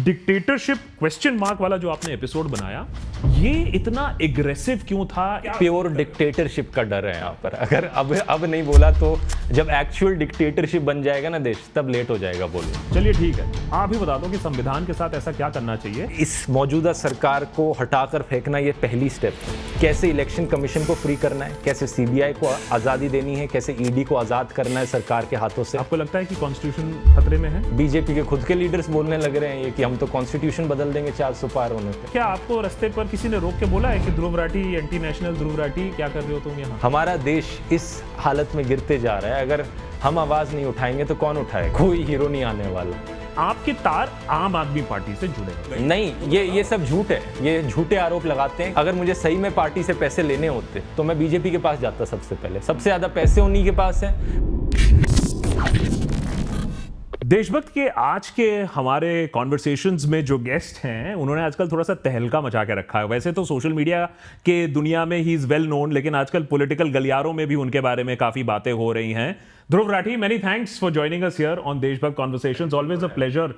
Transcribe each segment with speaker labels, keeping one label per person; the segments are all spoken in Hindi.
Speaker 1: डिक्टेटरशिप क्वेश्चन मार्क वाला जो आपने एपिसोड बनाया, ये इतना एग्रेसिव क्यों था?
Speaker 2: प्योर डिक्टेटरशिप का डर है यहाँ पर। अगर अब नहीं बोला तो जब एक्चुअल डिक्टेटरशिप बन जाएगा ना देश, तब लेट हो जाएगा बोलो।
Speaker 1: चलिए ठीक है, आप ही बता दो कि संविधान के साथ ऐसा क्या करना चाहिए?
Speaker 2: इस मौजूदा सरकार को हटाकर फेंकना ये पहली स्टेप है। कैसे इलेक्शन कमीशन को फ्री करना है, कैसे सीबीआई को आज़ादी देनी है, कैसे ईडी को आज़ाद करना है सरकार के हाथों से।
Speaker 1: आपको लगता है कि कॉन्स्टिट्यूशन खतरे में है?
Speaker 2: बीजेपी के खुद के लीडर्स बोलने लग रहे हैं ये कि हम तो कॉन्स्टिट्यूशन बदल देंगे 400 पार होने पे।
Speaker 1: क्या आपको रास्ते पर किसी ने रोक के बोला है कि ध्रुव राठी, एंटी नेशनल ध्रुव राठी, क्या कर रहे हो तुम यहाँ?
Speaker 2: हमारा देश इस हालत में गिरते जा रहा है, अगर हम आवाज नहीं उठाएंगे तो कौन उठाए? कोई हीरो नहीं आने वाला।
Speaker 1: आपके तार आम आदमी पार्टी से जुड़े
Speaker 2: नहीं, ये सब झूठ है, ये झूठे आरोप लगाते हैं। अगर मुझे सही में पार्टी से पैसे लेने होते तो मैं बीजेपी के पास जाता सबसे पहले। सबसे ज्यादा पैसे उन्हीं के पास है।
Speaker 1: देशभक्त के आज के हमारे कॉन्वर्सेशंस में जो गेस्ट हैं, उन्होंने आजकल थोड़ा सा तहलका मचा के रखा है। वैसे तो सोशल मीडिया के दुनिया में ही इज वेल नोन, लेकिन आजकल पॉलिटिकल गलियारों में भी उनके बारे में काफी बातें हो रही हैं। Dhruv Rathee, many thanks for joining us here on Deshbhakt conversations. Always a pleasure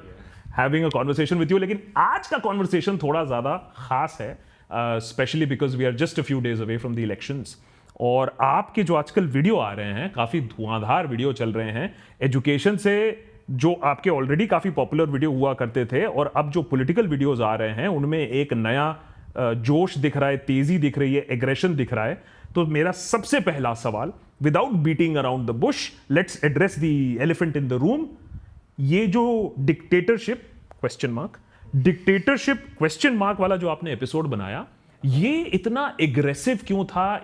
Speaker 1: having a conversation with you. लेकिन आज का कॉन्वर्सेशन थोड़ा ज्यादा खास है, specially because we are just a few days away from the elections. और आपके जो आजकल वीडियो आ रहे हैं, काफी धुआंधार वीडियो चल रहे हैं। एजुकेशन से जो आपके ऑलरेडी काफी पॉपुलर वीडियो हुआ करते थे, और अब जो पॉलिटिकल वीडियोस आ रहे हैं, उनमें एक नया जोश दिख रहा है, तेजी दिख रही है, एग्रेशन दिख रहा है। तो मेरा सबसे पहला सवाल, without beating around the Bush, let's address the elephant in the room. ये जो डिक्टेटरशिप क्वेश्चन मार्क वाला जो आपने एपिसोड बनाया, ये इतना एग्रेसिव क्यों था?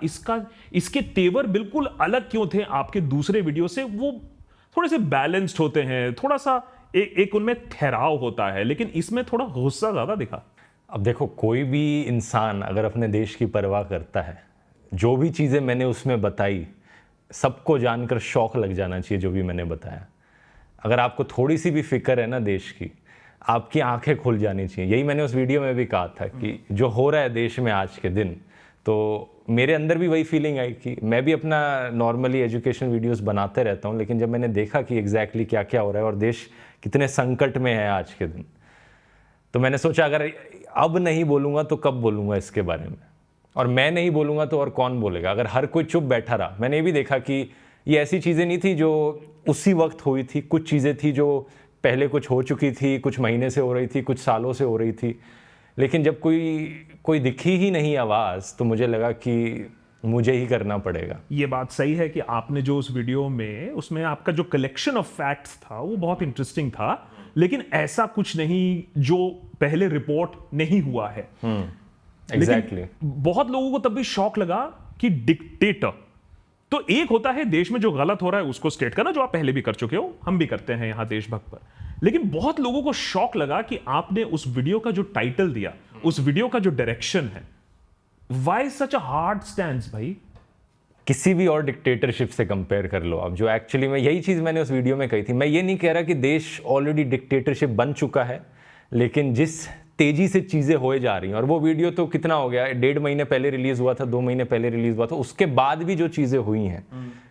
Speaker 1: इसके तेवर बिल्कुल अलग क्यों थे आपके दूसरे वीडियो से? वो थोड़े से बैलेंस्ड होते हैं, थोड़ा सा एक उनमें ठहराव होता है, लेकिन इसमें थोड़ा गुस्सा ज्यादा दिखा।
Speaker 2: अब देखो, कोई भी इंसान अगर अपने देश की परवाह करता है, जो भी चीज़ें मैंने उसमें बताई, सबको जानकर शौक लग जाना चाहिए जो भी मैंने बताया। अगर आपको थोड़ी सी भी फिक्र है ना देश की, आपकी आंखें खुल जानी चाहिए। यही मैंने उस वीडियो में भी कहा था कि जो हो रहा है देश में आज के दिन, तो मेरे अंदर भी वही फीलिंग आई कि मैं भी अपना नॉर्मली एजुकेशन वीडियोस बनाते रहता हूँ, लेकिन जब मैंने देखा कि एग्जैक्टली क्या क्या हो रहा है और देश कितने संकट में है आज के दिन, तो मैंने सोचा अगर अब नहीं बोलूँगा तो कब बोलूँगा इसके बारे में, और मैं नहीं बोलूँगा तो और कौन बोलेगा अगर हर कोई चुप बैठा रहा। मैंने ये भी देखा कि ये ऐसी चीज़ें नहीं थी जो उसी वक्त हुई थी, कुछ चीज़ें थी जो पहले कुछ हो चुकी थी, कुछ महीने से हो रही थी, कुछ सालों से हो रही थी। लेकिन जब कोई दिखी ही नहीं आवाज़, तो मुझे लगा कि मुझे ही करना पड़ेगा।
Speaker 1: ये बात सही है कि आपने जो उस वीडियो में, उसमें आपका जो कलेक्शन ऑफ फैक्ट्स था वो बहुत इंटरेस्टिंग था, लेकिन ऐसा कुछ नहीं जो पहले रिपोर्ट नहीं हुआ है।
Speaker 2: एग्जैक्टली।
Speaker 1: बहुत लोगों को तब भी शौक लगा कि डिक्टेटर तो एक होता है देश में जो गलत हो रहा है उसको स्टेट करना, जो आप पहले भी कर चुके हो, हम भी करते हैं यहां देशभक्त पर। लेकिन बहुत लोगों को शौक लगा कि आपने उस वीडियो का जो टाइटल दिया, उस वीडियो का जो डायरेक्शन है, why such a hard stand भाई?
Speaker 2: किसी भी और डिक्टेटरशिप से कंपेयर कर लो आप, जो एक्चुअली में यही चीज़ मैंने उस वीडियो में कही थी। मैं ये नहीं कह रहा कि देश ऑलरेडी डिक्टेटरशिप बन चुका है, लेकिन जिस तेजी से चीज़ें हो जा रही हैं, और वो वीडियो तो कितना हो गया, 1.5 महीने पहले रिलीज़ हुआ था, 2 महीने पहले रिलीज़ हुआ था, उसके बाद भी जो चीज़ें हुई हैं,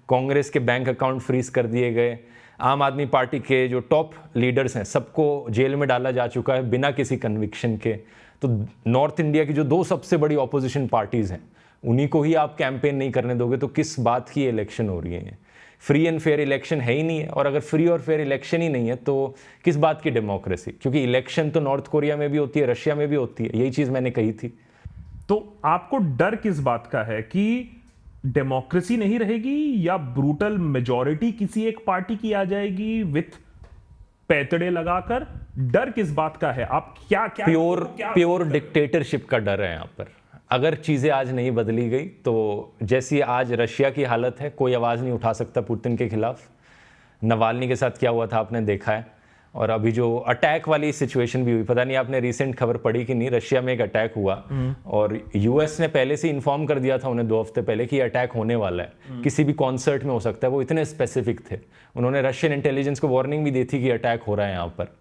Speaker 2: कांग्रेस के बैंक अकाउंट फ्रीज कर दिए गए, आम आदमी पार्टी के जो टॉप लीडर्स हैं सबको जेल में डाला जा चुका है बिना किसी कन्विक्शन के। तो नॉर्थ इंडिया की जो 2 सबसे बड़ी ऑपोजिशन पार्टीज़ हैं, उन्हीं को ही आप कैंपेन नहीं करने दोगे, तो किस बात की इलेक्शन हो रही है? फ्री एंड फेयर इलेक्शन है ही नहीं है, और अगर फ्री और फेयर इलेक्शन ही नहीं है तो किस बात की डेमोक्रेसी? क्योंकि इलेक्शन तो नॉर्थ कोरिया में भी होती है, रशिया में भी होती है, यही चीज़ मैंने कही थी।
Speaker 1: तो आपको डर किस बात का है कि डेमोक्रेसी नहीं रहेगी, या ब्रूटल मेजॉरिटी किसी एक पार्टी की आ जाएगी विथ पैतड़े लगाकर? डर किस बात का है? आप क्या
Speaker 2: प्योर डिक्टेटरशिप का डर है यहाँ पर। अगर चीज़ें आज नहीं बदली गई तो जैसी आज रशिया की हालत है, कोई आवाज़ नहीं उठा सकता पुतिन के खिलाफ। नवाल्नी के साथ क्या हुआ था आपने देखा है, और अभी जो अटैक वाली सिचुएशन भी हुई, पता नहीं आपने रिसेंट खबर पढ़ी कि नहीं, रशिया में एक अटैक हुआ और यूएस ने पहले से इन्फॉर्म कर दिया था उन्हें 2 हफ्ते पहले कि अटैक होने वाला है, किसी भी कॉन्सर्ट में हो सकता है। वो इतने स्पेसिफिक थे, उन्होंने रशियन इंटेलिजेंस को वार्निंग भी दी थी कि अटैक हो रहा है यहाँ पर।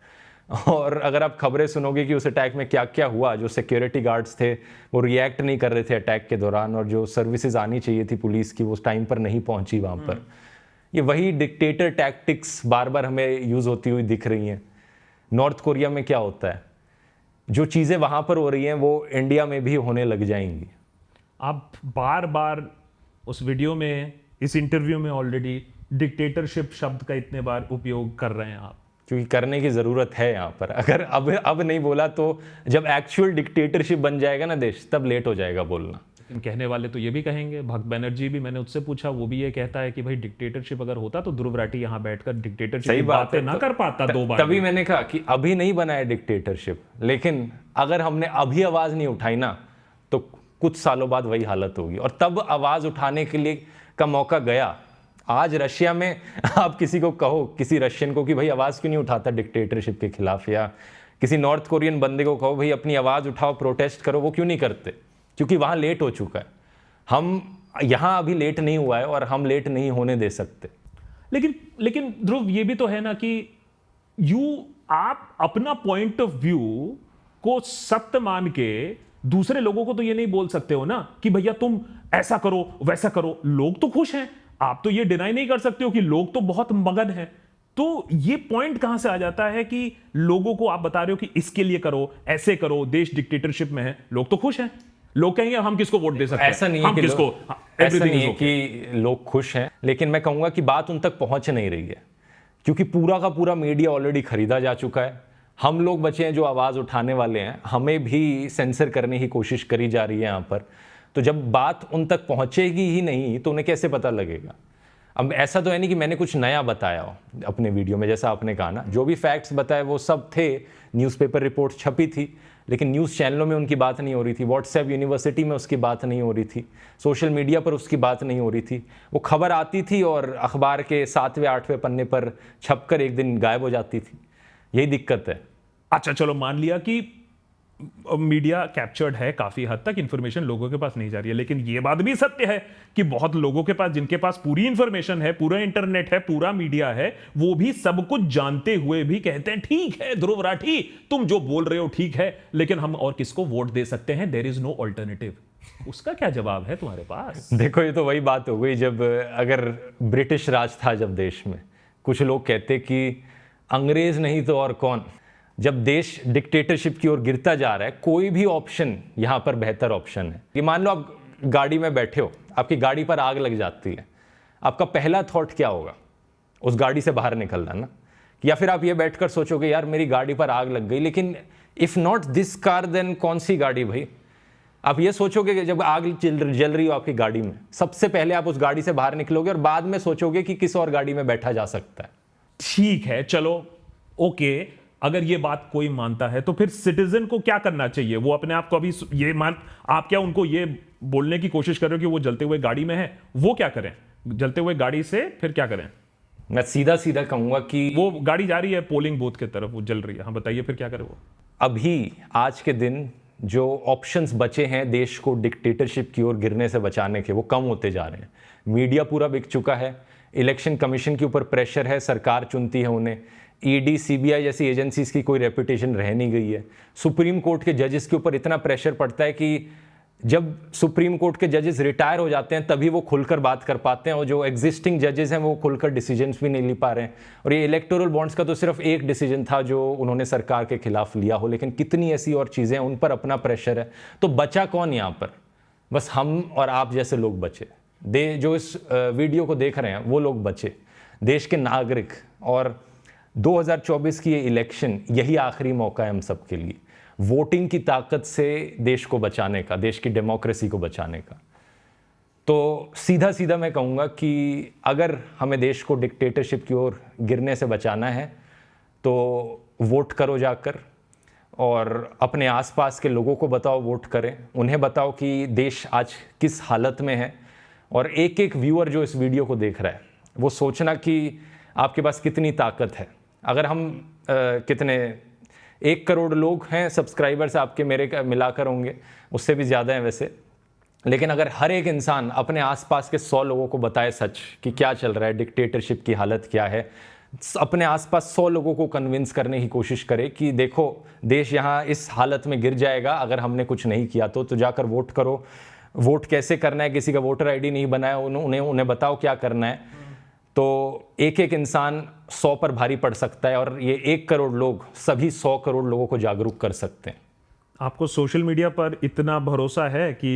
Speaker 2: और अगर आप खबरें सुनोगे कि उस अटैक में क्या क्या हुआ, जो सिक्योरिटी गार्ड्स थे वो रिएक्ट नहीं कर रहे थे अटैक के दौरान, और जो सर्विसेज आनी चाहिए थी पुलिस की वो उस टाइम पर नहीं पहुंची वहाँ पर। ये वही डिक्टेटर टैक्टिक्स बार बार हमें यूज़ होती हुई दिख रही हैं। नॉर्थ कोरिया में क्या होता है, जो चीज़ें वहाँ पर हो रही हैं वो इंडिया में भी होने लग जाएंगी।
Speaker 1: आप बार बार उस वीडियो में, इस इंटरव्यू में ऑलरेडी डिक्टेटरशिप शब्द का इतने बार उपयोग कर रहे हैं आप।
Speaker 2: क्योंकि करने की ज़रूरत है यहाँ पर। अगर अब नहीं बोला तो जब एक्चुअल डिक्टेटरशिप बन जाएगा ना देश, तब लेट हो जाएगा बोलना।
Speaker 1: लेकिन कहने वाले तो ये भी कहेंगे, भक्त बनर्जी भी, मैंने उससे पूछा, वो भी ये कहता है कि भाई डिक्टेटरशिप अगर होता तो ध्रुव राठी यहाँ बैठकर डिक्टेटरशिप की बातें ना कर पाता 2 बार।
Speaker 2: तभी मैंने कहा कि अभी नहीं बना है डिक्टेटरशिप, लेकिन अगर हमने अभी आवाज़ नहीं उठाई ना तो कुछ सालों बाद वही हालत होगी। और तब आवाज़ उठाने के लिए का मौका गया। आज रशिया में आप किसी को कहो, किसी रशियन को कि भाई आवाज़ क्यों नहीं उठाता डिक्टेटरशिप के खिलाफ, या किसी नॉर्थ कोरियन बंदे को कहो भाई अपनी आवाज़ उठाओ, प्रोटेस्ट करो, वो क्यों नहीं करते? क्योंकि वहाँ लेट हो चुका है। हम यहाँ अभी लेट नहीं हुआ है और हम लेट नहीं होने दे सकते।
Speaker 1: लेकिन ध्रुव, ये भी तो है ना कि आप अपना पॉइंट ऑफ व्यू को सत्य मान के दूसरे लोगों को तो ये नहीं बोल सकते हो ना कि भैया तुम ऐसा करो वैसा करो। लोग तो खुश हैं, आप तो ये डिनाई नहीं कर सकते हो कि लोग तो बहुत मगन हैं। तो ये पॉइंट कहां से आ जाता है कि लोगों को आप बता रहे हो कि इसके लिए करो, ऐसे करो, देश डिक्टेटरशिप में है, लोग तो खुश हैं। लोग कहेंगे हम किसको वोट दे सकते हैं,
Speaker 2: ऐसा नहीं
Speaker 1: हम
Speaker 2: है कि
Speaker 1: किसको,
Speaker 2: ऐसा नहीं है कि लोग खुश हैं, लेकिन मैं कहूंगा कि बात उन तक पहुंच नहीं रही है क्योंकि पूरा का पूरा मीडिया ऑलरेडी खरीदा जा चुका है। हम लोग बचे हैं जो आवाज़ उठाने वाले हैं, हमें भी सेंसर करने की कोशिश करी जा रही है यहाँ पर। तो जब बात उन तक पहुंचेगी ही नहीं तो उन्हें कैसे पता लगेगा? अब ऐसा तो है नहीं कि मैंने कुछ नया बताया हो अपने वीडियो में, जैसा आपने कहा ना, जो भी फैक्ट्स बताए वो सब थे, न्यूज़पेपर रिपोर्ट छपी थी, लेकिन न्यूज़ चैनलों में उनकी बात नहीं हो रही थी, व्हाट्सएप यूनिवर्सिटी में उसकी बात नहीं हो रही थी, सोशल मीडिया पर उसकी बात नहीं हो रही थी। वो खबर आती थी और अखबार के 7वें 8वें पन्ने पर छपकर एक दिन गायब हो जाती थी। यही दिक्कत है।
Speaker 1: अच्छा चलो, मान लिया कि मीडिया कैप्चर्ड है, काफी हद तक इंफॉर्मेशन लोगों के पास नहीं जा रही है, लेकिन यह बात भी सत्य है कि बहुत लोगों के पास, जिनके पास पूरी इंफॉर्मेशन है, पूरा इंटरनेट है, पूरा मीडिया है, वो भी सब कुछ जानते हुए भी कहते हैं ठीक है ध्रुव राठी तुम जो बोल रहे हो ठीक है, लेकिन हम और किसको वोट दे सकते हैं, देयर इज नो ऑल्टरनेटिव। उसका क्या जवाब है तुम्हारे पास?
Speaker 2: देखो, ये तो वही बात हो गई जब अगर ब्रिटिश राज था जब देश में, कुछ लोग कहते कि अंग्रेज नहीं तो और कौन। जब देश डिक्टेटरशिप की ओर गिरता जा रहा है, कोई भी ऑप्शन यहाँ पर बेहतर ऑप्शन है। कि मान लो आप गाड़ी में बैठे हो, आपकी गाड़ी पर आग लग जाती है, आपका पहला थॉट क्या होगा? उस गाड़ी से बाहर निकलना ना। या फिर आप ये बैठकर सोचोगे यार मेरी गाड़ी पर आग लग गई, लेकिन if not this car then कौन सी गाड़ी भाई? आप ये सोचोगे कि जब आग जल रही हो आपकी गाड़ी में, सबसे पहले आप उस गाड़ी से बाहर निकलोगे और बाद में सोचोगे कि किस और गाड़ी में बैठा जा सकता है।
Speaker 1: ठीक है, चलो ओके, अगर ये बात कोई मानता है तो फिर सिटीजन को क्या करना चाहिए? वो अपने आप को अभी ये आप क्या उनको ये बोलने की कोशिश कर रहे हो कि वो जलते हुए गाड़ी में है, वो क्या करें? जलते हुए गाड़ी से फिर क्या करें?
Speaker 2: मैं सीधा सीधा कहूंगा कि
Speaker 1: वो गाड़ी जा रही है पोलिंग बूथ की तरफ, वो जल रही है, हाँ बताइए फिर क्या करें वो?
Speaker 2: अभी आज के दिन जो ऑप्शंस बचे हैं देश को डिक्टेटरशिप की ओर गिरने से बचाने के, वो कम होते जा रहे हैं। मीडिया पूरा बिक चुका है, इलेक्शन कमीशन के ऊपर प्रेशर है, सरकार चुनती है उन्हें, ईडी सीबीआई जैसी एजेंसीज की कोई रेपुटेशन रह नहीं गई है। सुप्रीम कोर्ट के जजेस के ऊपर इतना प्रेशर पड़ता है कि जब सुप्रीम कोर्ट के जजेस रिटायर हो जाते हैं तभी वो खुलकर बात कर पाते हैं, और जो एग्जिस्टिंग जजेस हैं वो खुलकर डिसीजंस भी नहीं ले पा रहे हैं। और ये इलेक्टोरल बॉन्ड्स का तो सिर्फ एक डिसीजन था जो उन्होंने सरकार के खिलाफ लिया हो, लेकिन कितनी ऐसी और चीज़ें हैं, उन पर अपना प्रेशर है। तो बचा कौन यहाँ पर? बस हम और आप जैसे लोग बचे। जो इस वीडियो को देख रहे हैं वो लोग बचे, देश के नागरिक। और 2024 की ये इलेक्शन यही आखिरी मौका है हम सब के लिए, वोटिंग की ताकत से देश को बचाने का, देश की डेमोक्रेसी को बचाने का। तो सीधा सीधा मैं कहूँगा कि अगर हमें देश को डिक्टेटरशिप की ओर गिरने से बचाना है तो वोट करो जाकर, और अपने आसपास के लोगों को बताओ वोट करें, उन्हें बताओ कि देश आज किस हालत में है। और एक एक व्यूअर जो इस वीडियो को देख रहा है वो सोचना कि आपके पास कितनी ताकत है। अगर हम कितने 1 करोड़ लोग हैं सब्सक्राइबर्स आपके, मेरे मिलाकर होंगे, उससे भी ज़्यादा हैं वैसे, लेकिन अगर हर एक इंसान अपने आसपास के 100 लोगों को बताए सच कि क्या चल रहा है, डिक्टेटरशिप की हालत क्या है, अपने आसपास 100 लोगों को कन्विंस करने की कोशिश करे कि देखो देश यहाँ इस हालत में गिर जाएगा अगर हमने कुछ नहीं किया तो जाकर वोट करो। वोट कैसे करना है, किसी का वोटर आईडी नहीं बनाया, उन्हें बताओ क्या करना है। तो एक एक इंसान 100 पर भारी पड़ सकता है, और ये 1 करोड़ लोग सभी 100 करोड़ लोगों को जागरूक कर सकते हैं।
Speaker 1: आपको सोशल मीडिया पर इतना भरोसा है कि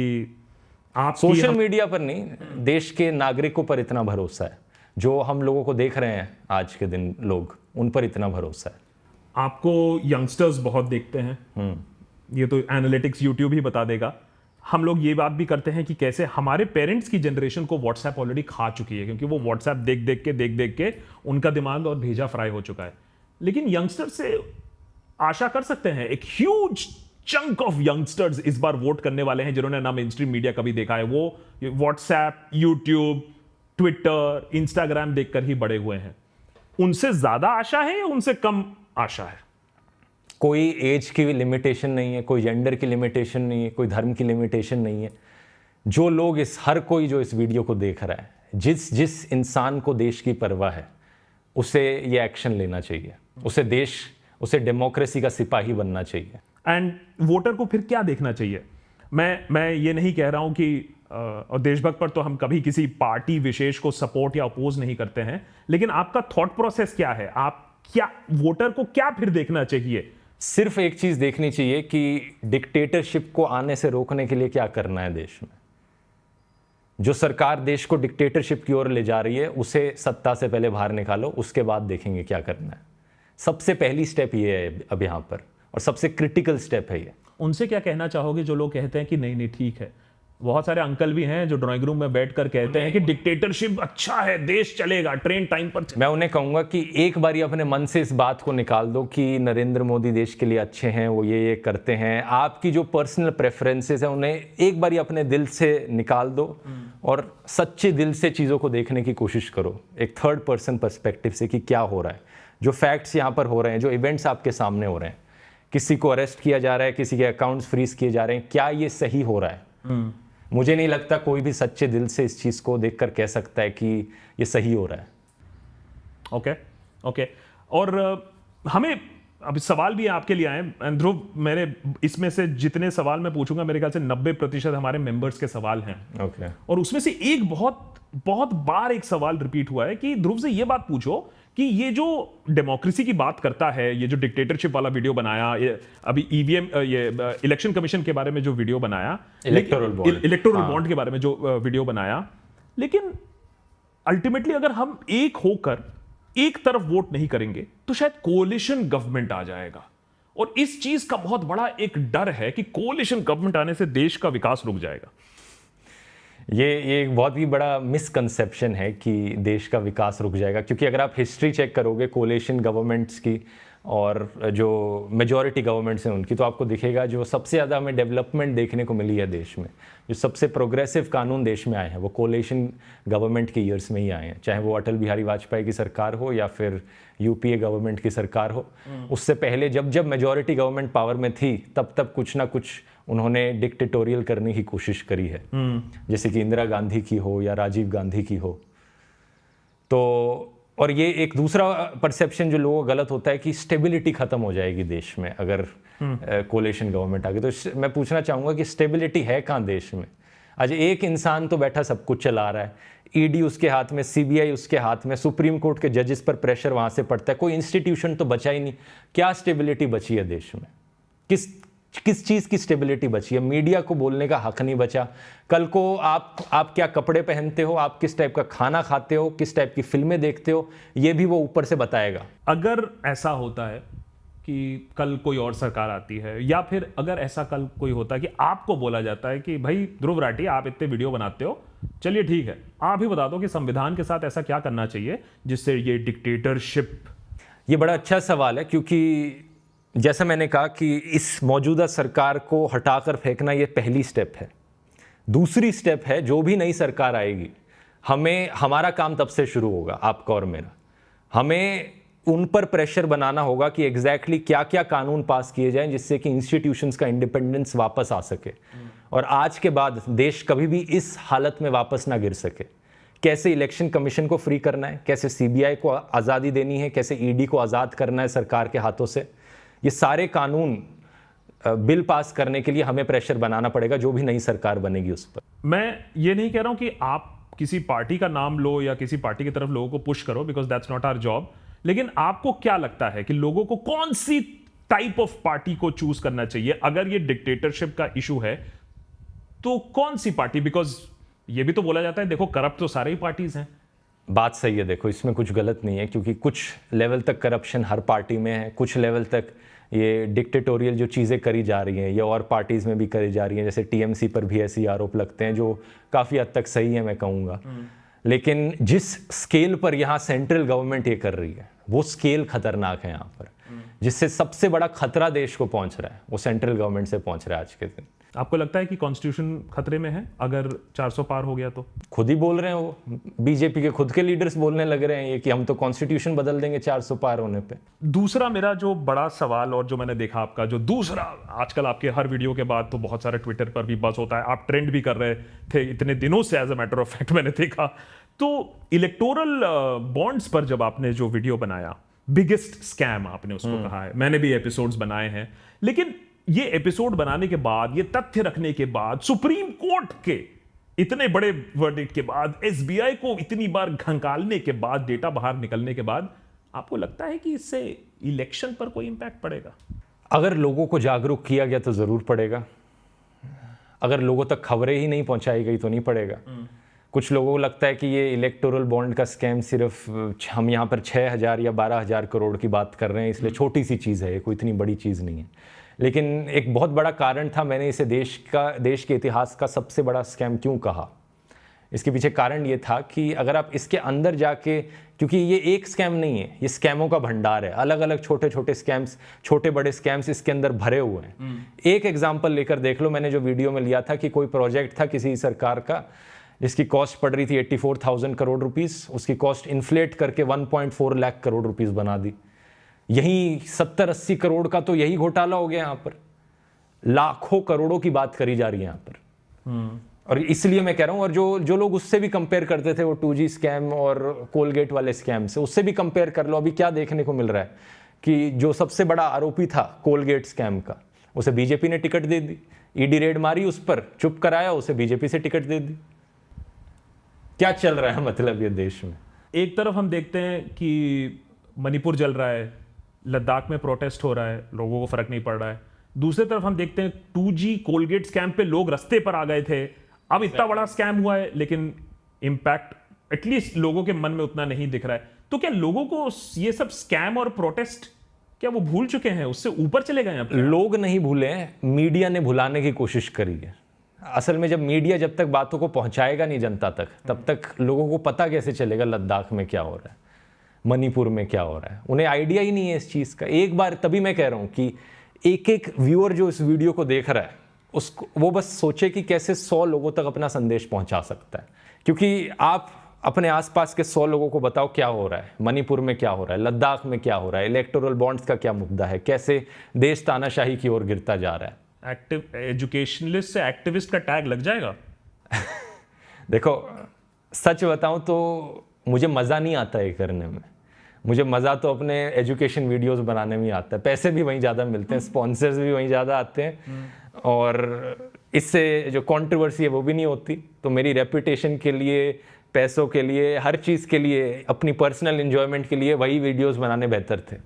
Speaker 1: आप
Speaker 2: सोशल मीडिया पर नहीं, देश के नागरिकों पर इतना भरोसा है, जो हम लोगों को देख रहे हैं आज के दिन लोग, उन पर इतना भरोसा है।
Speaker 1: आपको यंगस्टर्स बहुत देखते हैं, ये तो एनालिटिक्स यूट्यूब ही बता देगा। हम लोग ये बात भी करते हैं कि कैसे हमारे पेरेंट्स की जनरेशन को व्हाट्सएप ऑलरेडी खा चुकी है, क्योंकि वो व्हाट्सएप देख देख के उनका दिमाग और भेजा फ्राई हो चुका है। लेकिन यंगस्टर से आशा कर सकते हैं, एक ह्यूज चंक ऑफ यंगस्टर्स इस बार वोट करने वाले हैं जिन्होंने ना मेन स्ट्रीम मीडिया कभी देखा है, वो व्हाट्सएप, यूट्यूब, ट्विटर, इंस्टाग्राम देखकर ही बड़े हुए हैं। उनसे ज्यादा आशा है या उनसे कम आशा है?
Speaker 2: कोई एज की लिमिटेशन नहीं है, कोई जेंडर की लिमिटेशन नहीं है, कोई धर्म की लिमिटेशन नहीं है। जो लोग हर कोई जो इस वीडियो को देख रहा है, जिस इंसान को देश की परवाह है, उसे ये एक्शन लेना चाहिए, उसे डेमोक्रेसी का सिपाही बनना चाहिए।
Speaker 1: एंड वोटर को फिर क्या देखना चाहिए? मैं ये नहीं कह रहा हूं कि और देशभक्त पर तो हम कभी किसी पार्टी विशेष को सपोर्ट या अपोज नहीं करते हैं, लेकिन आपका थॉट प्रोसेस क्या है? आप क्या, वोटर को क्या फिर देखना चाहिए?
Speaker 2: सिर्फ एक चीज देखनी चाहिए कि डिक्टेटरशिप को आने से रोकने के लिए क्या करना है देश में। जो सरकार देश को डिक्टेटरशिप की ओर ले जा रही है, उसे सत्ता से पहले बाहर निकालो, उसके बाद देखेंगे क्या करना है। सबसे पहली स्टेप ये है अब यहाँ पर, और सबसे क्रिटिकल स्टेप है ये।
Speaker 1: उनसे क्या कहना चाहोगे जो लोग कहते हैं कि नहीं नहीं ठीक है? बहुत सारे अंकल भी हैं जो ड्राइंग रूम में बैठकर कहते हैं कि डिक्टेटरशिप अच्छा है, देश चलेगा, ट्रेन टाइम पर
Speaker 2: मैं उन्हें कहूंगा कि एक बारी अपने मन से इस बात को निकाल दो कि नरेंद्र मोदी देश के लिए अच्छे हैं, वो ये करते हैं। आपकी जो पर्सनल प्रेफरेंसेस हैं उन्हें एक बारी अपने दिल से निकाल दो और सच्चे दिल से चीज़ों को देखने की कोशिश करो, एक थर्ड पर्सन पर्सपेक्टिव से, कि क्या हो रहा है, जो फैक्ट्स यहाँ पर हो रहे हैं, जो इवेंट्स आपके सामने हो रहे हैं, किसी को अरेस्ट किया जा रहा है, किसी के अकाउंट्स फ्रीज किए जा रहे हैं, क्या ये सही हो रहा है? मुझे नहीं लगता कोई भी सच्चे दिल से इस चीज़ को देखकर कह सकता है कि ये सही हो रहा है।
Speaker 1: ओके। और हमें अब सवाल भी आपके लिए आए ध्रुव, मेरे इसमें से जितने सवाल मैं पूछूंगा मेरे ख्याल से 90% हमारे मेंबर्स के सवाल हैं।
Speaker 2: ओके।
Speaker 1: और उसमें से एक बहुत बार एक सवाल रिपीट हुआ है कि ध्रुव से ये बात पूछो कि ये जो डेमोक्रेसी की बात करता है, ये जो डिक्टेटरशिप वाला वीडियो बनाया, ये अभी ईवीएम, ये इलेक्शन कमीशन के बारे में जो वीडियो बनाया, इलेक्टोरल बॉन्ड के बारे में जो वीडियो बनाया, लेकिन अल्टीमेटली अगर हम एक होकर एक तरफ वोट नहीं करेंगे तो शायद कोलिशन गवर्नमेंट आ जाएगा। और इस चीज का बहुत बड़ा एक डर है कि कोलिशन गवर्नमेंट आने से देश का विकास रुक जाएगा।
Speaker 2: ये एक बहुत ही बड़ा मिसकंसेप्शन है कि देश का विकास रुक जाएगा, क्योंकि अगर आप हिस्ट्री चेक करोगे कोलिशन गवर्नमेंट्स की और जो मेजॉरिटी गवर्नमेंट्स हैं उनकी, तो आपको दिखेगा जो सबसे ज़्यादा हमें डेवलपमेंट देखने को मिली है देश में, जो सबसे प्रोग्रेसिव कानून देश में आए हैं, वो कोलिशन गवर्नमेंट के ईयर्स में ही आए हैं। चाहे वो अटल बिहारी वाजपेयी की सरकार हो या फिर यूपीए गवर्नमेंट की सरकार हो। उससे पहले जब मेजॉरिटी गवर्नमेंट पावर में थी तब कुछ ना कुछ उन्होंने डिक्टेटोरियल करने की कोशिश करी है, जैसे कि इंदिरा गांधी की हो या राजीव गांधी की हो। तो और ये एक दूसरा परसेप्शन जो लोगों का गलत होता है कि स्टेबिलिटी खत्म हो जाएगी देश में अगर कोलिशन गवर्नमेंट आ गई। तो मैं पूछना चाहूँगा कि स्टेबिलिटी है कहाँ देश में? आज एक इंसान तो बैठा सब कुछ चला रहा है, ईडी उसके हाथ में, सीबीआई उसके हाथ में, सुप्रीम कोर्ट के जजेस पर प्रेशर वहाँ से पड़ता है, कोई इंस्टीट्यूशन तो बचा ही नहीं। क्या स्टेबिलिटी बची है देश में? किस चीज़ की स्टेबिलिटी बची है? मीडिया को बोलने का हक नहीं बचा। कल को आप क्या कपड़े पहनते हो, आप किस टाइप का खाना खाते हो, किस टाइप की फिल्में देखते हो, ये भी वो ऊपर से बताएगा।
Speaker 1: अगर ऐसा होता है कि कल कोई और सरकार आती है, या फिर अगर ऐसा कल कोई होता है कि आपको बोला जाता है कि भाई ध्रुव राठी आप इतने वीडियो बनाते हो, चलिए ठीक है, आप ही बता दो कि संविधान के साथ ऐसा क्या करना चाहिए जिससे ये डिक्टेटरशिप।
Speaker 2: ये बड़ा अच्छा सवाल है, क्योंकि जैसा मैंने कहा कि इस मौजूदा सरकार को हटाकर फेंकना ये पहली स्टेप है। दूसरी स्टेप है, जो भी नई सरकार आएगी, हमारा काम तब से शुरू होगा, आपका और मेरा। हमें उन पर प्रेशर बनाना होगा कि एग्जैक्टली क्या क्या कानून पास किए जाएं जिससे कि इंस्टीट्यूशंस का इंडिपेंडेंस वापस आ सके और आज के बाद देश कभी भी इस हालत में वापस ना गिर सके। कैसे इलेक्शन कमीशन को फ्री करना है, कैसे सीबीआई को आज़ादी देनी है, कैसे ईडी को आज़ाद करना है सरकार के हाथों से, ये सारे कानून बिल पास करने के लिए हमें प्रेशर बनाना पड़ेगा, जो भी नई सरकार बनेगी उस पर।
Speaker 1: मैं ये नहीं कह रहा हूं कि आप किसी पार्टी का नाम लो या किसी पार्टी की तरफ लोगों को पुश करो, because that's not our job. लेकिन आपको क्या लगता है कि लोगों को कौन सी टाइप ऑफ पार्टी को चूज करना चाहिए अगर ये डिक्टेटरशिप का इशू है? तो कौन सी पार्टी? बिकॉज ये भी तो बोला जाता है देखो करप्ट तो सारे ही पार्टीज हैं।
Speaker 2: बात सही है, देखो इसमें कुछ गलत नहीं है, क्योंकि कुछ लेवल तक करप्शन हर पार्टी में है, कुछ लेवल तक ये डिक्टेटोरियल जो चीज़ें करी जा रही हैं ये और पार्टीज़ में भी करी जा रही हैं, जैसे टीएमसी पर भी ऐसे आरोप लगते हैं जो काफ़ी हद तक सही है मैं कहूँगा। लेकिन जिस स्केल पर यहाँ सेंट्रल गवर्नमेंट ये कर रही है वो स्केल खतरनाक है यहाँ पर, जिससे सबसे बड़ा खतरा देश को पहुँच रहा है वो सेंट्रल गवर्नमेंट से पहुँच रहा है आज के दिन।
Speaker 1: आपको लगता है कि कॉन्स्टिट्यूशन खतरे में है अगर 400 पार हो गया तो?
Speaker 2: खुद ही बोल रहे हैं वो, बीजेपी के खुद के लीडर्स बोलने लग रहे हैं ये कि हम तो कॉन्स्टिट्यूशन बदल देंगे 400 पार होने पे।
Speaker 1: दूसरा मेरा जो बड़ा सवाल और जो मैंने देखा आपका जो दूसरा, आजकल आपके हर वीडियो के बाद तो बहुत सारे ट्विटर पर भी बस होता है, आप ट्रेंड भी कर रहे थे इतने दिनों से, as a matter of fact मैंने देखा। तो इलेक्टोरल बॉन्ड्स पर जब आपने जो वीडियो बनाया, बिगेस्ट स्कैम आपने उसको कहा है, मैंने भी एपिसोड्स बनाए हैं, लेकिन ये एपिसोड बनाने के बाद, ये तथ्य रखने के बाद, सुप्रीम कोर्ट के इतने बड़े वर्डिक्ट के बाद, एसबीआई को इतनी बार घंकालने के बाद, डेटा बाहर निकलने के बाद, आपको लगता है कि इससे इलेक्शन पर कोई इंपैक्ट पड़ेगा?
Speaker 2: अगर लोगों को जागरूक किया गया तो जरूर पड़ेगा, अगर लोगों तक खबरें ही नहीं पहुंचाई गई तो नहीं पड़ेगा। कुछ लोगों को लगता है कि ये इलेक्टोरल बॉन्ड का स्कैम सिर्फ हम यहाँ पर 6,000 या 12,000 करोड़ की बात कर रहे हैं इसलिए छोटी सी चीज़ है, ये कोई इतनी बड़ी चीज़ नहीं है। लेकिन एक बहुत बड़ा कारण था, मैंने इसे देश के इतिहास का सबसे बड़ा स्कैम क्यों कहा। इसके पीछे कारण ये था कि अगर आप इसके अंदर जाके, क्योंकि ये एक स्कैम नहीं है, ये स्कैमों का भंडार है, अलग अलग छोटे छोटे स्कैम्स, छोटे बड़े स्कैम्स इसके अंदर भरे हुए हैं। एक एग्जाम्पल लेकर देख लो, मैंने जो वीडियो में लिया था कि कोई प्रोजेक्ट था किसी सरकार का जिसकी कॉस्ट पड़ रही थी 84,000 करोड़ रुपीस, उसकी कॉस्ट इन्फ्लेट करके 1.4 लाख करोड़ रुपीस बना दी। यही 70-80 करोड़ का तो यही घोटाला हो गया यहाँ पर, लाखों करोड़ों की बात करी जा रही है यहाँ पर। और इसलिए मैं कह रहा हूँ, और जो लोग उससे भी कंपेयर करते थे वो 2G स्कैम और कोलगेट वाले स्कैम से, उससे भी कंपेयर कर लो, अभी क्या देखने को मिल रहा है कि जो सबसे बड़ा आरोपी था कोलगेट स्कैम का, उसे बीजेपी ने टिकट दे दी, ईडी रेड मारी उस पर, चुप कराया, उसे बीजेपी से टिकट दे दी। क्या चल रहा है मतलब ये देश में?
Speaker 1: एक तरफ हम देखते हैं कि मणिपुर जल रहा है, लद्दाख में प्रोटेस्ट हो रहा है, लोगों को फर्क नहीं पड़ रहा है। दूसरी तरफ हम देखते हैं 2G कोलगेट स्कैम पे लोग रास्ते पर आ गए थे, अब इतना बड़ा स्कैम हुआ है लेकिन इंपैक्ट एटलीस्ट लोगों के मन में उतना नहीं दिख रहा है। तो क्या लोगों को ये सब स्कैम और प्रोटेस्ट क्या वो भूल चुके हैं, उससे ऊपर चले गए हैं?
Speaker 2: लोग नहीं भूले, मीडिया ने भुलाने की कोशिश करी है। असल में मीडिया जब तक बातों को पहुंचाएगा नहीं जनता तक, तब तक लोगों को पता कैसे चलेगा लद्दाख में क्या हो रहा है, मणिपुर में क्या हो रहा है? उन्हें आइडिया ही नहीं है इस चीज़ का। एक बार, तभी मैं कह रहा हूँ कि एक एक व्यूअर जो इस वीडियो को देख रहा है उसको, वो बस सोचे कि कैसे 100 लोगों तक अपना संदेश पहुंचा सकता है। क्योंकि आप अपने आसपास के 100 लोगों को बताओ क्या हो रहा है, मणिपुर में क्या हो रहा है, लद्दाख में क्या हो रहा है, इलेक्टोरल बॉन्ड्स का क्या मुद्दा है, कैसे देश तानाशाही की ओर गिरता जा रहा है।
Speaker 1: एक्टिव एजुकेशनलिस्ट से एक्टिविस्ट का टैग लग जाएगा।
Speaker 2: देखो सच बताऊं तो मुझे मज़ा नहीं आता ये करने में, मुझे मज़ा तो अपने एजुकेशन वीडियोस बनाने में आता है, पैसे भी वहीं ज़्यादा मिलते हैं, स्पॉन्सर्स भी वहीं ज़्यादा आते हैं, और इससे जो कंट्रोवर्सी है वो भी नहीं होती। तो मेरी रेपुटेशन के लिए, पैसों के लिए, हर चीज़ के लिए, अपनी पर्सनल एंजॉयमेंट के लिए वही वीडियोस बनाने बेहतर थे।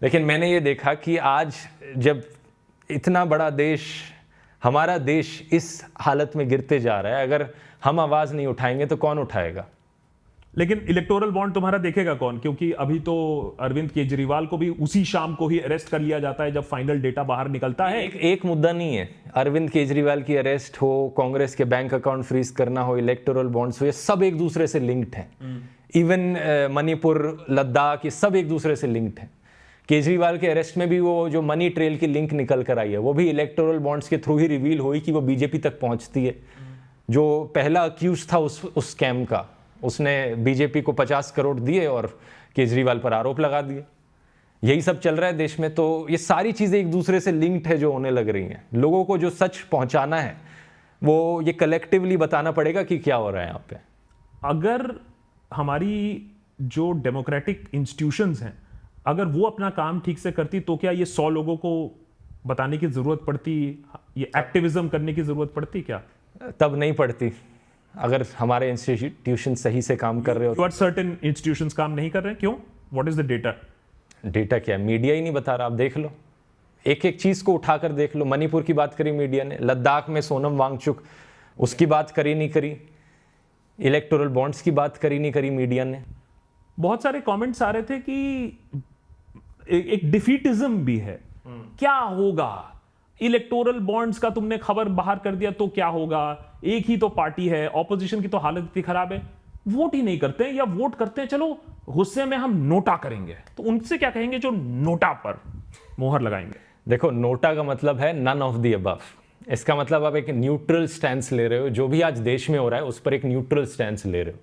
Speaker 2: लेकिन मैंने ये देखा कि आज जब इतना बड़ा देश, हमारा देश इस हालत में गिरते जा रहा है, अगर हम आवाज़ नहीं उठाएंगे तो कौन उठाएगा?
Speaker 1: लेकिन इलेक्टोरल बॉन्ड तुम्हारा देखेगा कौन? क्योंकि अभी तो अरविंद केजरीवाल को भी उसी शाम को ही अरेस्ट कर लिया जाता है जब फाइनल डेटा बाहर निकलता है।
Speaker 2: एक मुद्दा नहीं है, अरविंद केजरीवाल की अरेस्ट हो, कांग्रेस के बैंक अकाउंट फ्रीज करना हो, इलेक्टोरल बॉन्ड्स हो, ये सब एक दूसरे से लिंक्ड है। इवन मणिपुर, लद्दाख, ये सब एक दूसरे से लिंक्ड है। केजरीवाल के अरेस्ट में भी वो जो मनी ट्रेल की लिंक निकल कर आई है वो भी इलेक्टोरल बॉन्ड्स के थ्रू ही रिवील हुई कि वो बीजेपी तक पहुंचती है। जो पहला अक्यूज था उस स्कैम का, उसने बीजेपी को 50 करोड़ दिए और केजरीवाल पर आरोप लगा दिए। यही सब चल रहा है देश में। तो ये सारी चीज़ें एक दूसरे से लिंक्ड है जो होने लग रही हैं। लोगों को जो सच पहुंचाना है वो ये कलेक्टिवली बताना पड़ेगा कि क्या हो रहा है यहाँ पे।
Speaker 1: अगर हमारी जो डेमोक्रेटिक इंस्टीट्यूशंस हैं, अगर वो अपना काम ठीक से करती तो क्या ये 100 लोगों को बताने की जरूरत पड़ती, ये एक्टिविज्म करने की जरूरत पड़ती क्या?
Speaker 2: तब नहीं पड़ती। अगर हमारे इंस्टीट्यूशन सही से काम कर रहे हो।
Speaker 1: But certain institutions काम नहीं कर रहे हैं, क्यों? What is the data?
Speaker 2: Data क्या है? मीडिया ही नहीं बता रहा, आप देख लो। एक एक चीज को उठाकर देख लो। मणिपुर की बात करी मीडिया ने, लद्दाख में सोनम वांगचुक, उसकी बात करी नहीं करी, इलेक्टोरल बॉन्ड्स की बात करी नहीं करी मीडिया ने।
Speaker 1: बहुत सारे कमेंट्स आ रहे थे कि एक डिफीटिज्म भी है, क्या होगा, इलेक्टोरल बॉन्ड्स का तुमने खबर बाहर कर दिया तो क्या होगा, एक ही तो पार्टी है, ऑपोजिशन की तो हालत इतनी खराब है, वोट ही नहीं करते हैं, या वोट करते हैं चलो गुस्से में हम नोटा करेंगे, तो उनसे क्या कहेंगे जो नोटा पर मोहर लगाएंगे?
Speaker 2: देखो, नोटा का मतलब है नन ऑफ द अबव। इसका मतलब आप एक न्यूट्रल स्टैंस ले रहे हो, जो भी आज देश में हो रहा है उस पर एक न्यूट्रल स्टैंस ले रहे हो।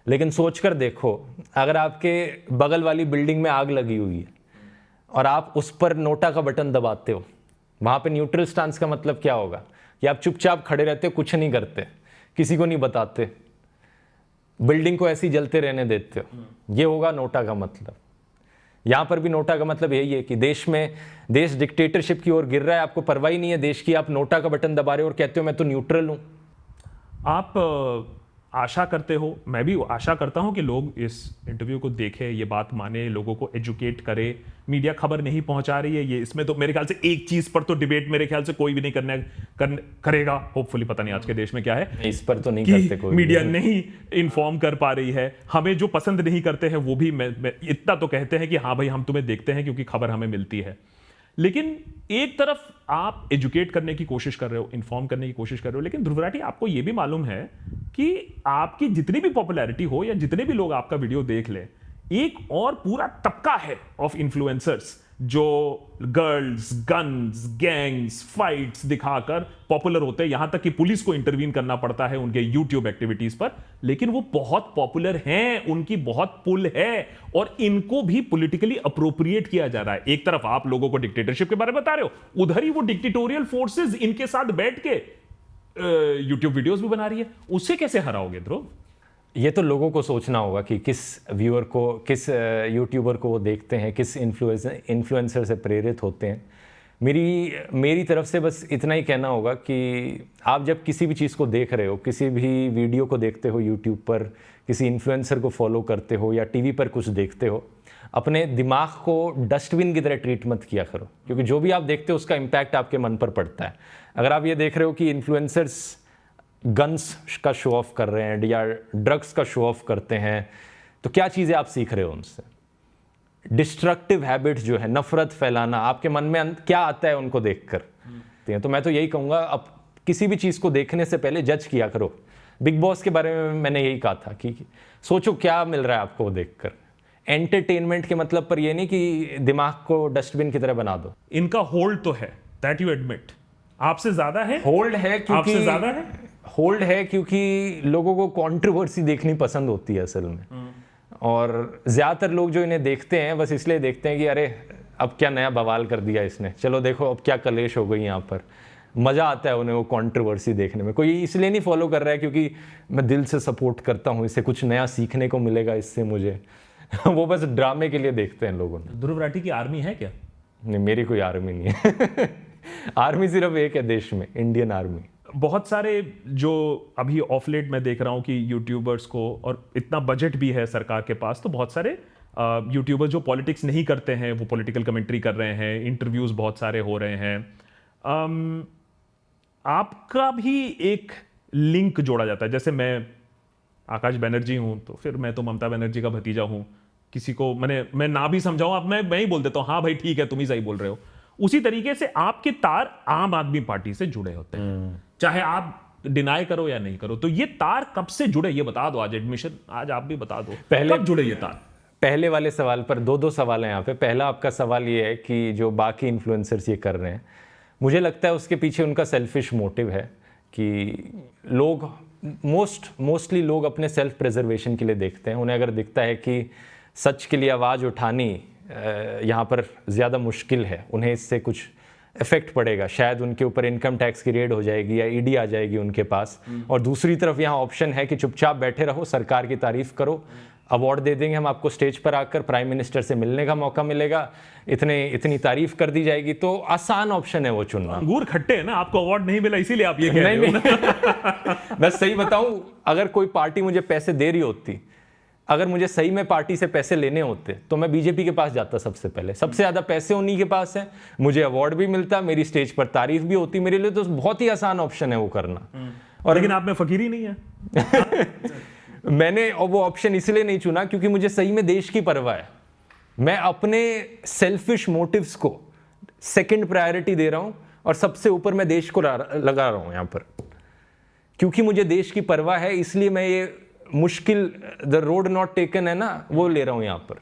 Speaker 2: लेकिन सोचकर देखो, अगर आपके बगल वाली बिल्डिंग में आग लगी हुई है और आप उस पर नोटा का बटन दबाते हो, वहां पे न्यूट्रल स्टैंस का मतलब क्या होगा? कि आप चुपचाप खड़े रहते हो, कुछ नहीं करते, किसी को नहीं बताते, बिल्डिंग को ऐसे ही जलते रहने देते हो। ये होगा नोटा का मतलब। यहां पर भी नोटा का मतलब यही है कि देश डिक्टेटरशिप की ओर गिर रहा है, आपको परवाह ही नहीं है देश की, आप नोटा का बटन दबा रहे हो और कहते हो मैं तो न्यूट्रल हूं।
Speaker 1: आप आशा करते हो, मैं भी आशा करता हूं कि लोग इस इंटरव्यू को देखें, ये बात माने, लोगों को एजुकेट करे। मीडिया खबर नहीं पहुंचा रही है, ये इसमें तो मेरे ख्याल से एक चीज पर तो डिबेट मेरे ख्याल से कोई भी नहीं करेगा, होपफुली, पता नहीं आज के देश में क्या है,
Speaker 2: इस पर तो नहीं
Speaker 1: कि
Speaker 2: करते कोई
Speaker 1: मीडिया नहीं इन्फॉर्म कर पा रही है। हमें जो पसंद नहीं करते हैं वो भी मैं इतना तो कहते हैं कि हाँ भाई हम तुम्हें देखते हैं क्योंकि खबर हमें मिलती है। लेकिन एक तरफ आप एजुकेट करने की कोशिश कर रहे हो, इन्फॉर्म करने की कोशिश कर रहे हो, लेकिन ध्रुव राठी, आपको यह भी मालूम है कि आपकी जितनी भी पॉपुलैरिटी हो या जितने भी लोग आपका वीडियो देख ले, एक और पूरा तबका है ऑफ इन्फ्लुएंसर्स जो गर्ल्स, गन्स, गैंग्स, फाइट्स दिखाकर पॉपुलर होते हैं, यहां तक कि पुलिस को इंटरवीन करना पड़ता है उनके यूट्यूब एक्टिविटीज पर, लेकिन वो बहुत पॉपुलर हैं, उनकी बहुत पुल है और इनको भी पॉलिटिकली अप्रोप्रिएट किया जा रहा है। एक तरफ आप लोगों को डिक्टेटरशिप के बारे में बता रहे हो, उधर ही वो डिक्टेटोरियल फोर्सेस इनके साथ बैठ के यूट्यूब वीडियोस भी बना रही है। उससे कैसे हराओगे ध्रुव?
Speaker 2: ये तो लोगों को सोचना होगा कि किस व्यूअर को, किस यूट्यूबर को वो देखते हैं, किस इन्फ्लुएंसर से प्रेरित होते हैं। मेरी तरफ से बस इतना ही कहना होगा कि आप जब किसी भी चीज़ को देख रहे हो, किसी भी वीडियो को देखते हो यूट्यूब पर, किसी इन्फ्लुएंसर को फॉलो करते हो या टीवी पर कुछ देखते हो, अपने दिमाग को डस्टबिन की तरह ट्रीट मत किया करो, क्योंकि जो भी आप देखते हो उसका इम्पैक्ट आपके मन पर पड़ता है। अगर आप ये देख रहे हो कि इन्फ्लुएंसर्स गन्स का शो ऑफ कर रहे हैं या ड्रग्स का शो ऑफ करते हैं, तो क्या चीज़ें आप सीख रहे हो उनसे? डिस्ट्रक्टिव हैबिट्स जो है, नफरत फैलाना, आपके मन में क्या आता है उनको देखकर। तो मैं तो यही कहूँगा, अब किसी भी चीज़ को देखने से पहले जज किया करो। बिग बॉस के बारे में मैंने यही कहा था कि सोचो क्या मिल रहा है आपको देखकर। एंटरटेनमेंट के मतलब पर यह नहीं कि दिमाग को डस्टबिन की तरह बना दो।
Speaker 1: इनका होल्ड तो है, दैट यू एडमिट, आपसे ज्यादा है।
Speaker 2: होल्ड है क्योंकि
Speaker 1: आपसे ज्यादा है,
Speaker 2: होल्ड है क्योंकि लोगों को कंट्रोवर्सी देखनी पसंद होती है असल में। और ज्यादातर लोग जो इन्हें देखते हैं बस इसलिए देखते हैं कि अरे अब क्या नया बवाल कर दिया इसने, चलो देखो अब क्या कलेश हो गई यहाँ पर। मजा आता है उन्हें वो कंट्रोवर्सी देखने में। कोई इसलिए नहीं फॉलो कर रहा है क्योंकि मैं दिल से सपोर्ट करता हूँ, इससे कुछ नया सीखने को मिलेगा इससे मुझे। वो बस ड्रामे के लिए देखते हैं लोगों ने।
Speaker 1: ध्रुव राठी की आर्मी है क्या?
Speaker 2: नहीं, मेरी कोई आर्मी नहीं है। आर्मी सिर्फ एक है देश में, इंडियन आर्मी।
Speaker 1: बहुत सारे जो अभी ऑफ लेट मैं देख रहा हूँ कि यूट्यूबर्स को, और इतना बजट भी है सरकार के पास, तो बहुत सारे यूट्यूबर्स जो पॉलिटिक्स नहीं करते हैं वो पॉलिटिकल कमेंट्री कर रहे हैं, इंटरव्यूज बहुत सारे हो रहे हैं। आपका भी एक लिंक जोड़ा जाता है, जैसे मैं आकाश बनर्जी हूं तो फिर मैं तो ममता बनर्जी का भतीजा हूं, किसी को मैं ना भी समझाऊं, आप मैं ही बोल देता हूं हाँ भाई ठीक है तुम ही सही बोल रहे हो। उसी तरीके से आपके तार आम आदमी पार्टी से जुड़े होते हैं, चाहे आप डिनाई करो या नहीं करो। तो ये तार कब से जुड़े ये बता दो, आज एडमिशन, आज आप भी बता दो
Speaker 2: पहले
Speaker 1: कब जुड़े ये तार।
Speaker 2: पहले वाले सवाल पर दो सवाल हैं यहाँ पे। पहला आपका सवाल ये है कि जो बाकी इन्फ्लुएंसर्स ये कर रहे हैं, मुझे लगता है उसके पीछे उनका सेल्फिश मोटिव है कि लोग मोस्टली लोग अपने सेल्फ प्रिजर्वेशन के लिए देखते हैं। उन्हें अगर दिखता है कि सच के लिए आवाज़ उठानी यहाँ पर ज़्यादा मुश्किल है, उन्हें इससे कुछ इफेक्ट पड़ेगा, शायद उनके ऊपर इनकम टैक्स की रेड हो जाएगी या ईडी आ जाएगी उनके पास, और दूसरी तरफ यहाँ ऑप्शन है कि चुपचाप बैठे रहो, सरकार की तारीफ करो, अवार्ड दे देंगे हम आपको, स्टेज पर आकर प्राइम मिनिस्टर से मिलने का मौका मिलेगा, इतनी तारीफ कर दी जाएगी, तो आसान ऑप्शन है वो चुनना।
Speaker 1: अंगूर खट्टे है ना, आपको अवार्ड नहीं मिला इसीलिए आप ये कह रहे हो।
Speaker 2: मैं सही बताऊं, अगर कोई पार्टी मुझे पैसे दे रही होती अगर मुझे सही में पार्टी से पैसे लेने होते तो मैं बीजेपी के पास जाता सबसे पहले। सबसे ज़्यादा पैसे उन्हीं के पास है, मुझे अवार्ड भी मिलता, मेरी स्टेज पर तारीफ भी होती, मेरे लिए तो बहुत ही आसान ऑप्शन है वो करना।
Speaker 1: और लेकिन आप में फकीरी नहीं है।
Speaker 2: मैंने वो ऑप्शन इसलिए नहीं चुना क्योंकि मुझे सही में देश की परवाह है। मैं अपने सेल्फिश मोटिव्स को सेकंड प्रायोरिटी दे रहा हूं और सबसे ऊपर मैं देश को लगा रहा हूं यहां पर, क्योंकि मुझे देश की परवाह है। इसलिए मैं ये मुश्किल द रोड नॉट टेकन है ना, वो ले रहा हूं यहां पर।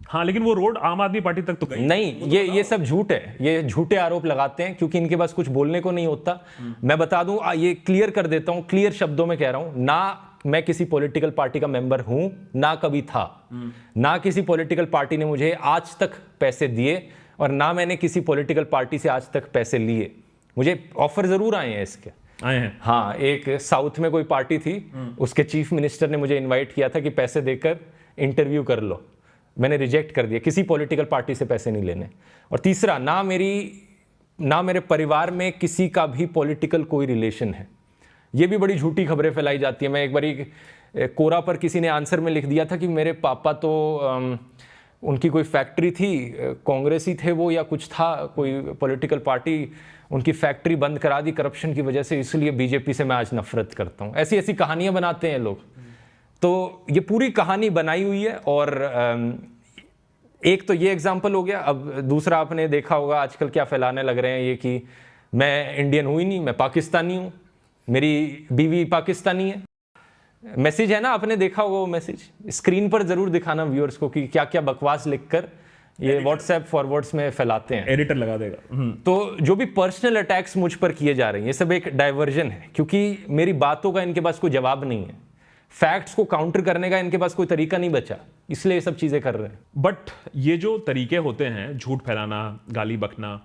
Speaker 1: हाँ, लेकिन वो रोड आम आदमी पार्टी तक तो गई
Speaker 2: नहीं, ये सब झूठ है, ये झूठे आरोप लगाते हैं क्योंकि इनके पास कुछ बोलने को नहीं होता। मैं बता दूं, ये क्लियर कर देता हूं, क्लियर शब्दों में कह रहा हूं, ना मैं किसी पॉलिटिकल पार्टी का मेंबर हूं, ना कभी था, ना किसी पॉलिटिकल पार्टी ने मुझे आज तक पैसे दिए और ना मैंने किसी पॉलिटिकल पार्टी से आज तक पैसे लिए। मुझे ऑफर जरूर आए हैं इसके,
Speaker 1: आए हैं।
Speaker 2: हाँ, एक साउथ में कोई पार्टी थी, उसके चीफ मिनिस्टर ने मुझे इनवाइट किया था कि पैसे देकर इंटरव्यू कर लो। मैंने रिजेक्ट कर दिया, किसी पॉलिटिकल पार्टी से पैसे नहीं लेने। और तीसरा, ना मेरे परिवार में किसी का भी पॉलिटिकल कोई रिलेशन है। ये भी बड़ी झूठी खबरें फैलाई जाती है। मैं एक बारी कोरा पर किसी ने आंसर में लिख दिया था कि मेरे पापा तो उनकी कोई फैक्ट्री थी, कांग्रेसी थे वो या कुछ था, कोई पॉलिटिकल पार्टी, उनकी फैक्ट्री बंद करा दी करप्शन की वजह से, इसलिए बीजेपी से मैं आज नफरत करता हूँ। ऐसी ऐसी कहानियां बनाते हैं लोग। तो ये पूरी कहानी बनाई हुई है। और एक तो ये एग्जाम्पल हो गया। अब दूसरा, आपने देखा होगा आजकल क्या फैलाने लग रहे हैं ये कि मैं इंडियन हूँ ही नहीं, मैं पाकिस्तानी हूँ, मेरी बीवी पाकिस्तानी है। मैसेज है ना, आपने देखा होगा वो मैसेज, स्क्रीन पर जरूर दिखाना व्यूअर्स को कि क्या क्या बकवास लिखकर ये व्हाट्सएप फॉरवर्ड्स में फैलाते हैं।
Speaker 1: एडिटर लगा देगा।
Speaker 2: तो जो भी पर्सनल अटैक्स मुझ पर किए जा रहे हैं, ये सब एक डाइवर्जन है, क्योंकि मेरी बातों का इनके पास कोई जवाब नहीं है, फैक्ट्स को काउंटर करने का इनके पास कोई तरीका नहीं बचा, इसलिए ये सब चीजें कर रहे हैं।
Speaker 1: बट ये जो तरीके होते हैं, झूठ फैलाना, गाली बकना,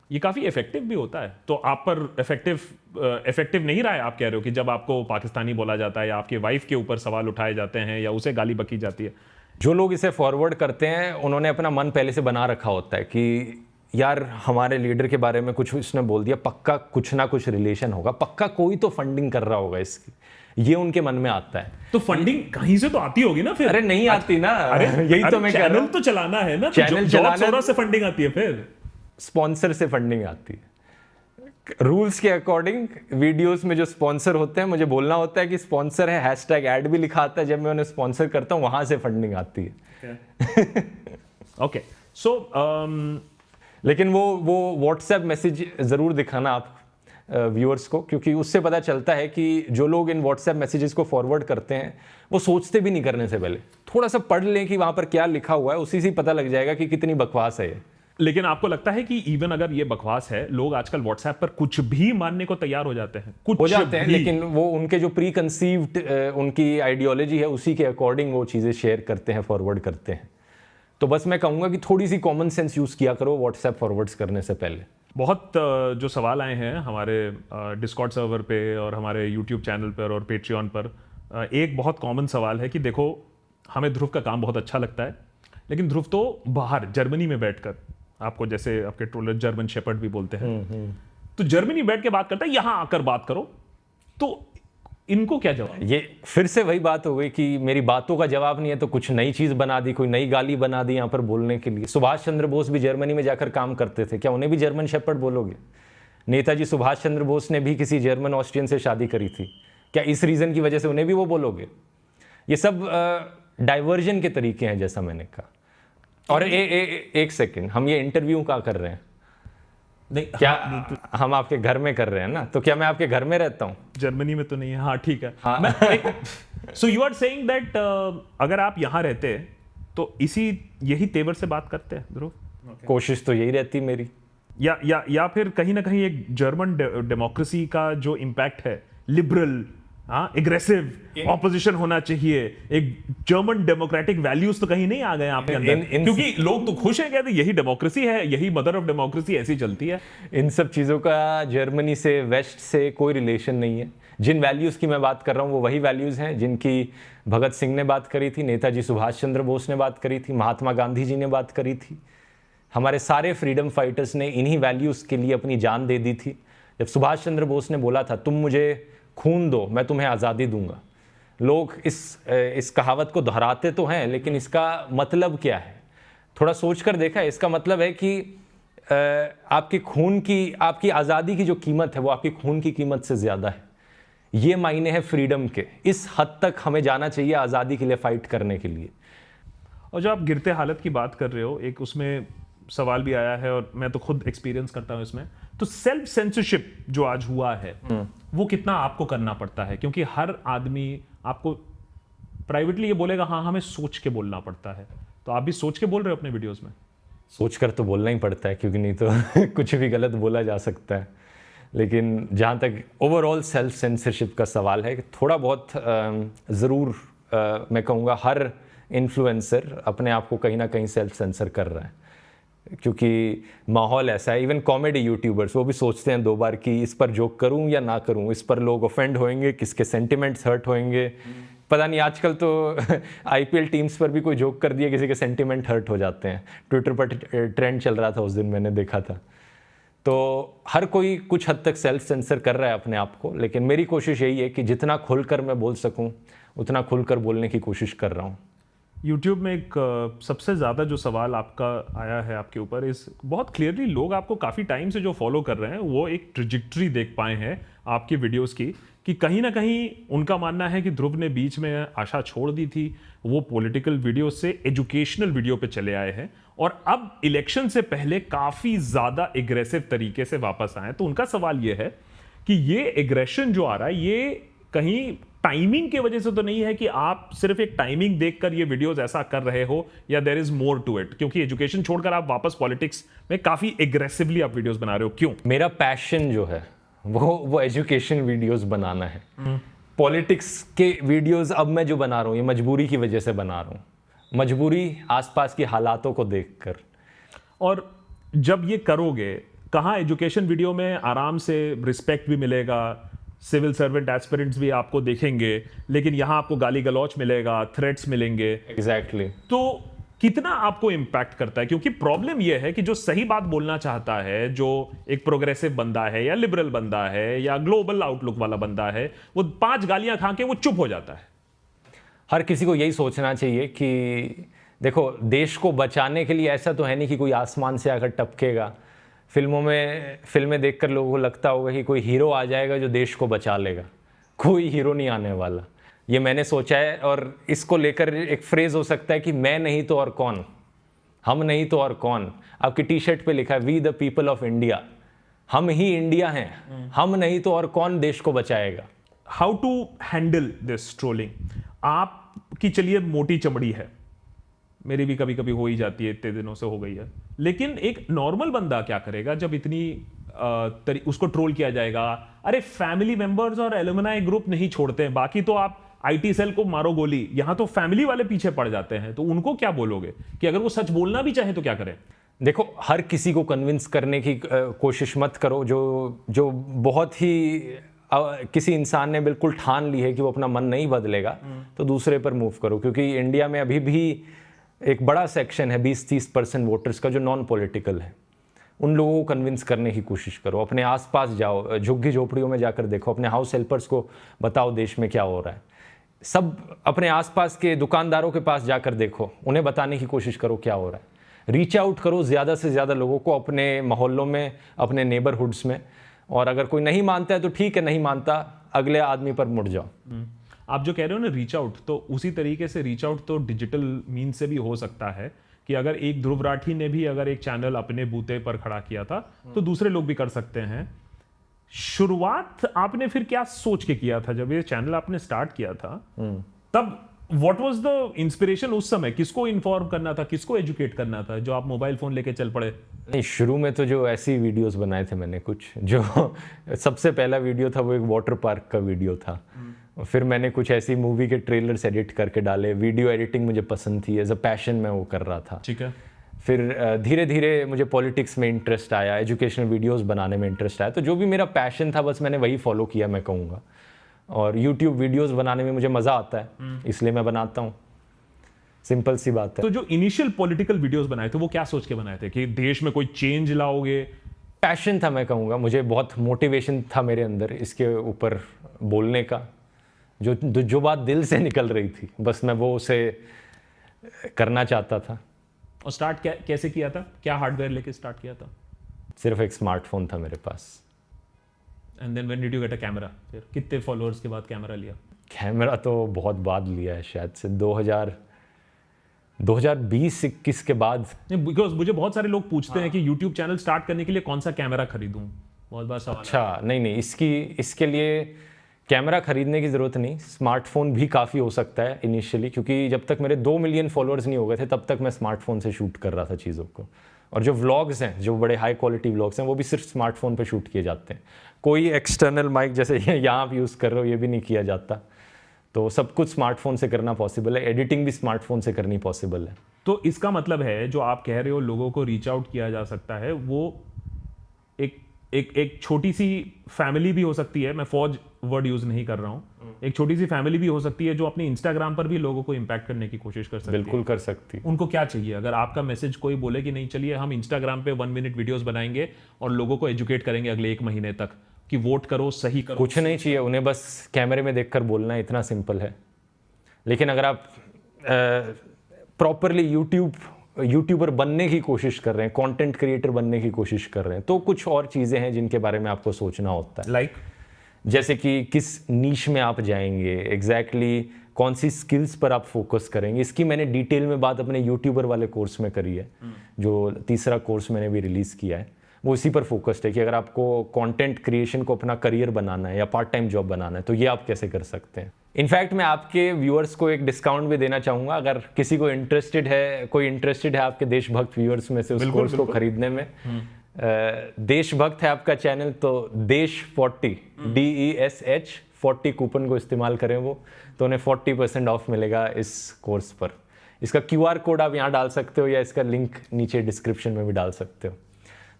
Speaker 1: ये काफी इफेक्टिव भी होता है। तो आप पर इफेक्टिव नहीं रहा है, आप कह रहे हो कि जब आपको पाकिस्तानी बोला जाता है या आपके वाइफ के ऊपर सवाल उठाए जाते हैं या उसे गाली बकी जाती है?
Speaker 2: जो लोग इसे फॉरवर्ड करते हैं उन्होंने अपना मन पहले से बना रखा होता है कि यार हमारे लीडर के बारे में कुछ इसने बोल दिया, पक्का कुछ ना कुछ रिलेशन होगा, पक्का कोई तो फंडिंग कर रहा होगा इसकी, ये उनके मन में आता है।
Speaker 1: तो फंडिंग कहीं से तो आती होगी ना फिर।
Speaker 2: अरे नहीं आती ना, यही तो मैं कह रहा
Speaker 1: चैनल
Speaker 2: हूं।
Speaker 1: तो चलाना है ना,
Speaker 2: चैनल चलाना
Speaker 1: से फंडिंग आती है, फिर
Speaker 2: स्पॉन्सर से फंडिंग आती है। रूल्स के अकॉर्डिंग वीडियोस में जो स्पॉन्सर होते हैं, मुझे बोलना होता है कि स्पॉन्सर है, हैशटैग ऐड भी लिखा आता है, जब मैं उन्हें स्पॉन्सर करता हूं वहां से फंडिंग आती है।
Speaker 1: ओके, सो
Speaker 2: लेकिन वो व्हाट्सएप मैसेज जरूर दिखाना आप व्यूअर्स को, क्योंकि उससे पता चलता है कि जो लोग इन व्हाट्सएप मैसेजेस को फॉरवर्ड करते हैं वो सोचते भी नहीं करने से पहले, थोड़ा सा पढ़ लें कि वहां पर क्या लिखा हुआ है, उसी से पता लग जाएगा कि कितनी बकवास है ये।
Speaker 1: लेकिन आपको लगता है कि इवन अगर ये बकवास है, लोग आजकल व्हाट्सएप पर कुछ भी मानने को तैयार हो जाते हैं, कुछ
Speaker 2: हो जाते हैं,
Speaker 1: भी।
Speaker 2: लेकिन वो उनके जो प्री कंसीव्ड उनकी आइडियोलॉजी है उसी के अकॉर्डिंग वो चीज़ें शेयर करते हैं, फॉरवर्ड करते हैं। तो बस मैं कहूँगा कि थोड़ी सी कॉमन सेंस यूज़ किया करो व्हाट्सएप फॉरवर्ड्स करने से पहले।
Speaker 1: बहुत जो सवाल आए हैं हमारे डिस्कॉर्ड सर्वर पे और हमारे यूट्यूब चैनल पर और पेट्रियन पर, एक बहुत कॉमन सवाल है कि देखो हमें ध्रुव का काम बहुत अच्छा लगता है, लेकिन ध्रुव तो बाहर जर्मनी में बैठकर, आपको जैसे आपके ट्रोलर जर्मन शेपर्ड भी बोलते हैं, तो जर्मनी बैठ के बात करता है, यहां आकर बात करो, तो इनको क्या जवाब?
Speaker 2: ये फिर से वही बात हो गई कि मेरी बातों का जवाब नहीं है तो कुछ नई चीज बना दी, कोई नई गाली बना दी यहाँ पर बोलने के लिए। सुभाष चंद्र बोस भी जर्मनी में जाकर काम करते थे, क्या उन्हें भी जर्मन शेपर्ड बोलोगे? नेताजी सुभाष चंद्र बोस ने भी किसी जर्मन ऑस्ट्रियन से शादी करी थी, क्या इस रीजन की वजह से उन्हें भी वो बोलोगे? ये सब डाइवर्जन के तरीके हैं, जैसा मैंने कहा। और एक सेकेंड, हम ये इंटरव्यू का कर रहे हैं
Speaker 1: नहीं,
Speaker 2: क्या? हम आपके घर में कर रहे हैं ना, तो क्या मैं आपके घर में रहता हूँ?
Speaker 1: जर्मनी में तो नहीं है। हाँ ठीक है। So you are saying that अगर आप यहाँ रहते तो यही तेवर से बात करते हैं ध्रुव?
Speaker 2: कोशिश तो यही रहती मेरी।
Speaker 1: या फिर कहीं ना कहीं एक जर्मन डेमोक्रेसी का जो इम्पैक्ट है, लिबरल, हाँ, एग्रेसिव ऑपोजिशन होना चाहिए, एक जर्मन डेमोक्रेटिक वैल्यूज तो कहीं नहीं आ गए आपके अंदर? क्योंकि लोग तो खुश हैं, कहते यही डेमोक्रेसी है, यही मदर ऑफ डेमोक्रेसी, ऐसी चलती है।
Speaker 2: इन सब चीज़ों का जर्मनी से, वेस्ट से कोई रिलेशन नहीं है। जिन वैल्यूज़ की मैं बात कर रहा हूँ वो वही वैल्यूज़ हैं जिनकी भगत सिंह ने बात करी थी, नेताजी सुभाष चंद्र बोस ने बात करी थी, महात्मा गांधी जी ने बात करी थी। हमारे सारे फ्रीडम फाइटर्स ने इन्हीं वैल्यूज़ के लिए अपनी जान दे दी थी। जब सुभाष चंद्र बोस ने बोला था तुम मुझे खून दो मैं तुम्हें आज़ादी दूंगा, लोग इस कहावत को दोहराते तो हैं, लेकिन इसका मतलब क्या है? थोड़ा सोच कर देखा है? इसका मतलब है कि आपकी खून की, आपकी आज़ादी की जो कीमत है वो आपकी खून की कीमत से ज़्यादा है। ये मायने हैं फ्रीडम के। इस हद तक हमें जाना चाहिए आज़ादी के लिए फाइट करने के लिए।
Speaker 1: और जो आप गिरते हालत की बात कर रहे हो, एक उसमें सवाल भी आया है और मैं तो खुद एक्सपीरियंस करता हूं इसमें, तो सेल्फ सेंसरशिप जो आज हुआ है वो कितना आपको करना पड़ता है? क्योंकि हर आदमी आपको प्राइवेटली ये बोलेगा हाँ हमें सोच के बोलना पड़ता है, तो आप भी सोच के बोल रहे हो अपने वीडियोस में?
Speaker 2: सोचकर तो बोलना ही पड़ता है, क्योंकि नहीं तो कुछ भी गलत बोला जा सकता है। लेकिन जहाँ तक ओवरऑल सेल्फ सेंसरशिप का सवाल है, थोड़ा बहुत ज़रूर मैं कहूँगा हर इन्फ्लुएंसर अपने आप को कहीं ना कहीं सेल्फ सेंसर कर रहा है, क्योंकि माहौल ऐसा है। इवन कॉमेडी यूट्यूबर्स वो भी सोचते हैं 2 बार कि इस पर जोक करूं या ना करूं, इस पर लोग ऑफेंड होंगे, किसके सेंटिमेंट्स हर्ट होंगे। पता नहीं, आजकल तो आईपीएल टीम्स पर भी कोई जोक कर दिया, किसी के सेंटिमेंट हर्ट हो जाते हैं। ट्विटर पर ट्रेंड चल रहा था उस दिन, मैंने देखा था। तो हर कोई कुछ हद तक सेल्फ सेंसर कर रहा है अपने आप को, लेकिन मेरी कोशिश यही है कि जितना खुलकर मैं बोल सकूं उतना खुलकर बोलने की कोशिश कर रहा हूँ।
Speaker 1: YouTube में एक सबसे ज़्यादा जो सवाल आपका आया है आपके ऊपर, इस बहुत क्लियरली लोग आपको काफ़ी टाइम से जो फॉलो कर रहे हैं वो एक ट्रिजेक्टरी देख पाए हैं आपकी वीडियोस की, कि कहीं ना कहीं उनका मानना है कि ध्रुव ने बीच में आशा छोड़ दी थी, वो पॉलिटिकल वीडियो से एजुकेशनल वीडियो पे चले आए हैं और अब इलेक्शन से पहले काफ़ी ज़्यादा एग्रेसिव तरीके से वापस आए। तो उनका सवाल ये है कि ये एग्रेशन जो आ रहा है ये कहीं टाइमिंग की वजह से तो नहीं है कि आप सिर्फ एक टाइमिंग देखकर ये वीडियोस ऐसा कर रहे हो, या there is more to it? क्योंकि एजुकेशन छोड़कर आप वापस पॉलिटिक्स में काफी एग्रेसिवली आप वीडियोस बना रहे हो, क्यों?
Speaker 2: मेरा पैशन जो है वो एजुकेशन वीडियोस बनाना है। पॉलिटिक्स के वीडियोस अब मैं जो बना रहा हूँ ये मजबूरी की वजह से बना रहा हूँ, मजबूरी आसपास की हालातों को देखकर।
Speaker 1: और जब ये करोगे, कहाँ एजुकेशन वीडियो में आराम से रिस्पेक्ट भी मिलेगा, सिविल सर्वेंट एस्पिरेंट्स भी आपको देखेंगे, लेकिन यहां आपको गाली गलौच मिलेगा, थ्रेट्स मिलेंगे।
Speaker 2: एग्जैक्टली।
Speaker 1: तो कितना आपको इंपैक्ट करता है? क्योंकि प्रॉब्लम यह है कि जो सही बात बोलना चाहता है, जो एक प्रोग्रेसिव बंदा है या लिबरल बंदा है या ग्लोबल आउटलुक वाला बंदा है, वो 5 गालियां खा के वो चुप हो जाता है।
Speaker 2: हर किसी को यही सोचना चाहिए कि देखो, देश को बचाने के लिए ऐसा तो है नहीं कि कोई आसमान से आकर टपकेगा। फिल्में देखकर लोगों को लगता होगा कि कोई हीरो आ जाएगा जो देश को बचा लेगा। कोई हीरो नहीं आने वाला, ये मैंने सोचा है। और इसको लेकर एक फ्रेज हो सकता है कि मैं नहीं तो और कौन, हम नहीं तो और कौन। आपकी टी शर्ट पे लिखा है we the people of India, हम ही इंडिया हैं, हम नहीं तो और कौन देश को बचाएगा।
Speaker 1: How to handle this trolling? आपकी चलिए मोटी चमड़ी है, मेरी भी कभी कभी हो ही जाती है, इतने दिनों से हो गई है, लेकिन एक नॉर्मल बंदा क्या करेगा जब इतनी उसको ट्रोल किया जाएगा? अरे फैमिली मेंबर्स और एलुमनाई ग्रुप नहीं छोड़ते हैं, बाकी तो आप आईटी सेल को मारो गोली, यहां तो फैमिली वाले पीछे पड़ जाते हैं। तो उनको क्या बोलोगे कि अगर वो सच बोलना भी चाहे तो क्या करें?
Speaker 2: देखो, हर किसी को कन्विंस करने की कोशिश मत करो। जो बहुत ही किसी इंसान ने बिल्कुल ठान ली है कि वो अपना मन नहीं बदलेगा, तो दूसरे पर मूव करो। क्योंकि इंडिया में अभी भी एक बड़ा सेक्शन है, 20-30% वोटर्स का, जो नॉन पॉलिटिकल है। उन लोगों को कन्विंस करने की कोशिश करो। अपने आसपास जाओ, झुग्गी झोपड़ियों में जाकर देखो, अपने हाउस हेल्पर्स को बताओ देश में क्या हो रहा है। सब अपने आसपास के दुकानदारों के पास जाकर देखो, उन्हें बताने की कोशिश करो क्या हो रहा है। रीच आउट करो ज़्यादा से ज़्यादा लोगों को अपने मोहल्लों में, अपने नेबरहुड्स में। और अगर कोई नहीं मानता है तो ठीक है, नहीं मानता, अगले आदमी पर मुड़ जाओ।
Speaker 1: आप जो कह रहे हो ना रीच आउट, तो उसी तरीके से रीच आउट तो डिजिटल मीन से भी हो सकता है कि अगर एक ध्रुव राठी ने भी अगर एक चैनल अपने बूते पर खड़ा किया था तो दूसरे लोग भी कर सकते हैं। शुरुआत आपने फिर क्या सोच के किया था जब ये चैनल आपने स्टार्ट किया था? तब व्हाट वाज द इंस्पिरेशन उस समय? किसको इन्फॉर्म करना था, किसको एजुकेट करना था, जो आप मोबाइल फोन लेके चल पड़े?
Speaker 2: नहीं, शुरू में तो जो ऐसी वीडियोस बनाए थे मैंने कुछ, जो सबसे पहला वीडियो था वो एक वाटर पार्क का वीडियो था। फिर मैंने कुछ ऐसी मूवी के ट्रेलर्स एडिट करके डाले। वीडियो एडिटिंग मुझे पसंद थी, एज अ पैशन मैं वो कर रहा था।
Speaker 1: ठीक है।
Speaker 2: फिर धीरे धीरे मुझे पॉलिटिक्स में इंटरेस्ट आया, एजुकेशनल वीडियोस बनाने में इंटरेस्ट आया। तो जो भी मेरा पैशन था बस मैंने वही फॉलो किया, मैं कहूँगा। और यूट्यूब वीडियोस बनाने में मुझे मज़ा आता है, इसलिए मैं बनाता हूँ। सिंपल सी बात है।
Speaker 1: तो जो इनिशियल पॉलिटिकल वीडियोस बनाए थे वो क्या सोच के बनाए थे कि देश में कोई चेंज लाओगे?
Speaker 2: पैशन था, मैं कहूँगा। मुझे बहुत मोटिवेशन था मेरे अंदर इसके ऊपर बोलने का। जो बात दिल से निकल रही थी, बस मैं वो उसे करना चाहता था।
Speaker 1: और स्टार्ट कैसे किया था? क्या हार्डवेयर लेके स्टार्ट किया था?
Speaker 2: सिर्फ एक स्मार्टफोन था मेरे पास।
Speaker 1: And then when did you get a camera? फिर कितने फॉलोअर्स के बाद कैमरा लिया?
Speaker 2: कैमरा तो बहुत बाद लिया है, शायद से 2020-21 के बाद।
Speaker 1: नहीं, बिकॉज मुझे बहुत सारे लोग पूछते हैं कि यूट्यूब चैनल स्टार्ट करने के लिए कौन सा कैमरा खरीदूं, बहुत बार सवाल।
Speaker 2: अच्छा, नहीं, इसके लिए कैमरा खरीदने की ज़रूरत नहीं, स्मार्टफोन भी काफ़ी हो सकता है इनिशियली, क्योंकि जब तक मेरे 2 मिलियन फॉलोअर्स नहीं हो गए थे तब तक मैं स्मार्टफोन से शूट कर रहा था चीज़ों को। और जो व्लॉग्स हैं, जो बड़े हाई क्वालिटी व्लॉग्स हैं, वो भी सिर्फ स्मार्टफोन पे शूट किए जाते हैं। कोई एक्सटर्नल माइक जैसे यहाँ आप यूज़ कर रहे हो ये भी नहीं किया जाता। तो सब कुछ स्मार्टफोन से करना पॉसिबल है, एडिटिंग भी स्मार्टफोन से करनी पॉसिबल है।
Speaker 1: तो इसका मतलब है जो आप कह रहे हो लोगों को रीच आउट किया जा सकता है, वो एक छोटी सी फैमिली भी हो सकती है। मैं फौज वर्ड यूज नहीं कर रहा हूँ। एक छोटी सी फैमिली भी हो सकती है जो अपने इंस्टाग्राम पर भी लोगों को इंपैक्ट करने की कोशिश कर सकती है।
Speaker 2: बिल्कुल कर सकती है।
Speaker 1: उनको क्या चाहिए? अगर आपका मैसेज कोई बोले कि नहीं चलिए हम इंस्टाग्राम पे 1 मिनट वीडियोस बनाएंगे और लोगों को एजुकेट करेंगे अगले 1 महीने तक कि वोट करो, सही करो,
Speaker 2: कुछ नहीं चाहिए उन्हें, बस कैमरे में देखकर बोलना है, इतना सिंपल है। लेकिन अगर आप प्रॉपरली यूट्यूबर बनने की कोशिश कर रहे हैं, कंटेंट क्रिएटर बनने की कोशिश कर रहे हैं, तो कुछ और चीज़ें हैं जिनके बारे में आपको सोचना होता है।
Speaker 1: लाइक
Speaker 2: जैसे कि किस नीश में आप जाएंगे, एग्जैक्टली कौन सी स्किल्स पर आप फोकस करेंगे। इसकी मैंने डिटेल में बात अपने यूट्यूबर वाले कोर्स में करी है, जो तीसरा कोर्स मैंने भी रिलीज़ किया है। वो इसी पर फोकस्ड है कि अगर आपको कंटेंट क्रिएशन को अपना करियर बनाना है या पार्ट टाइम जॉब बनाना है तो ये आप कैसे कर सकते हैं। इनफैक्ट मैं आपके व्यूअर्स को एक डिस्काउंट भी देना चाहूँगा, अगर किसी को कोई इंटरेस्टेड है आपके देशभक्त व्यूअर्स में से उस कोर्स को खरीदने में। देशभक्त है आपका चैनल, तो देश40 DESH 40 कूपन को इस्तेमाल करें वो, तो उन्हें 40% ऑफ मिलेगा इस कोर्स पर। इसका QR कोड आप यहाँ डाल सकते हो या इसका लिंक नीचे डिस्क्रिप्शन में भी डाल सकते हो।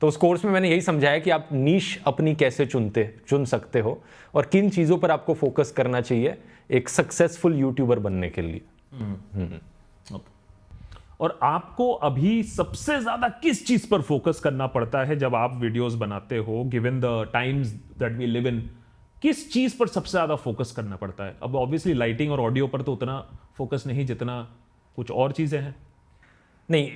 Speaker 2: तो उस कोर्स में मैंने यही समझाया कि आप नीश अपनी कैसे चुन सकते हो और किन चीज़ों पर आपको फोकस करना चाहिए एक सक्सेसफुल यूट्यूबर बनने के लिए।
Speaker 1: और आपको अभी सबसे ज्यादा किस चीज पर फोकस करना पड़ता है जब आप वीडियोस बनाते हो, given the times that we live in? किस चीज पर सबसे ज्यादा फोकस करना पड़ता है? अब ऑब्वियसली लाइटिंग और ऑडियो पर तो उतना फोकस नहीं जितना कुछ और चीजें हैं।
Speaker 2: नहीं,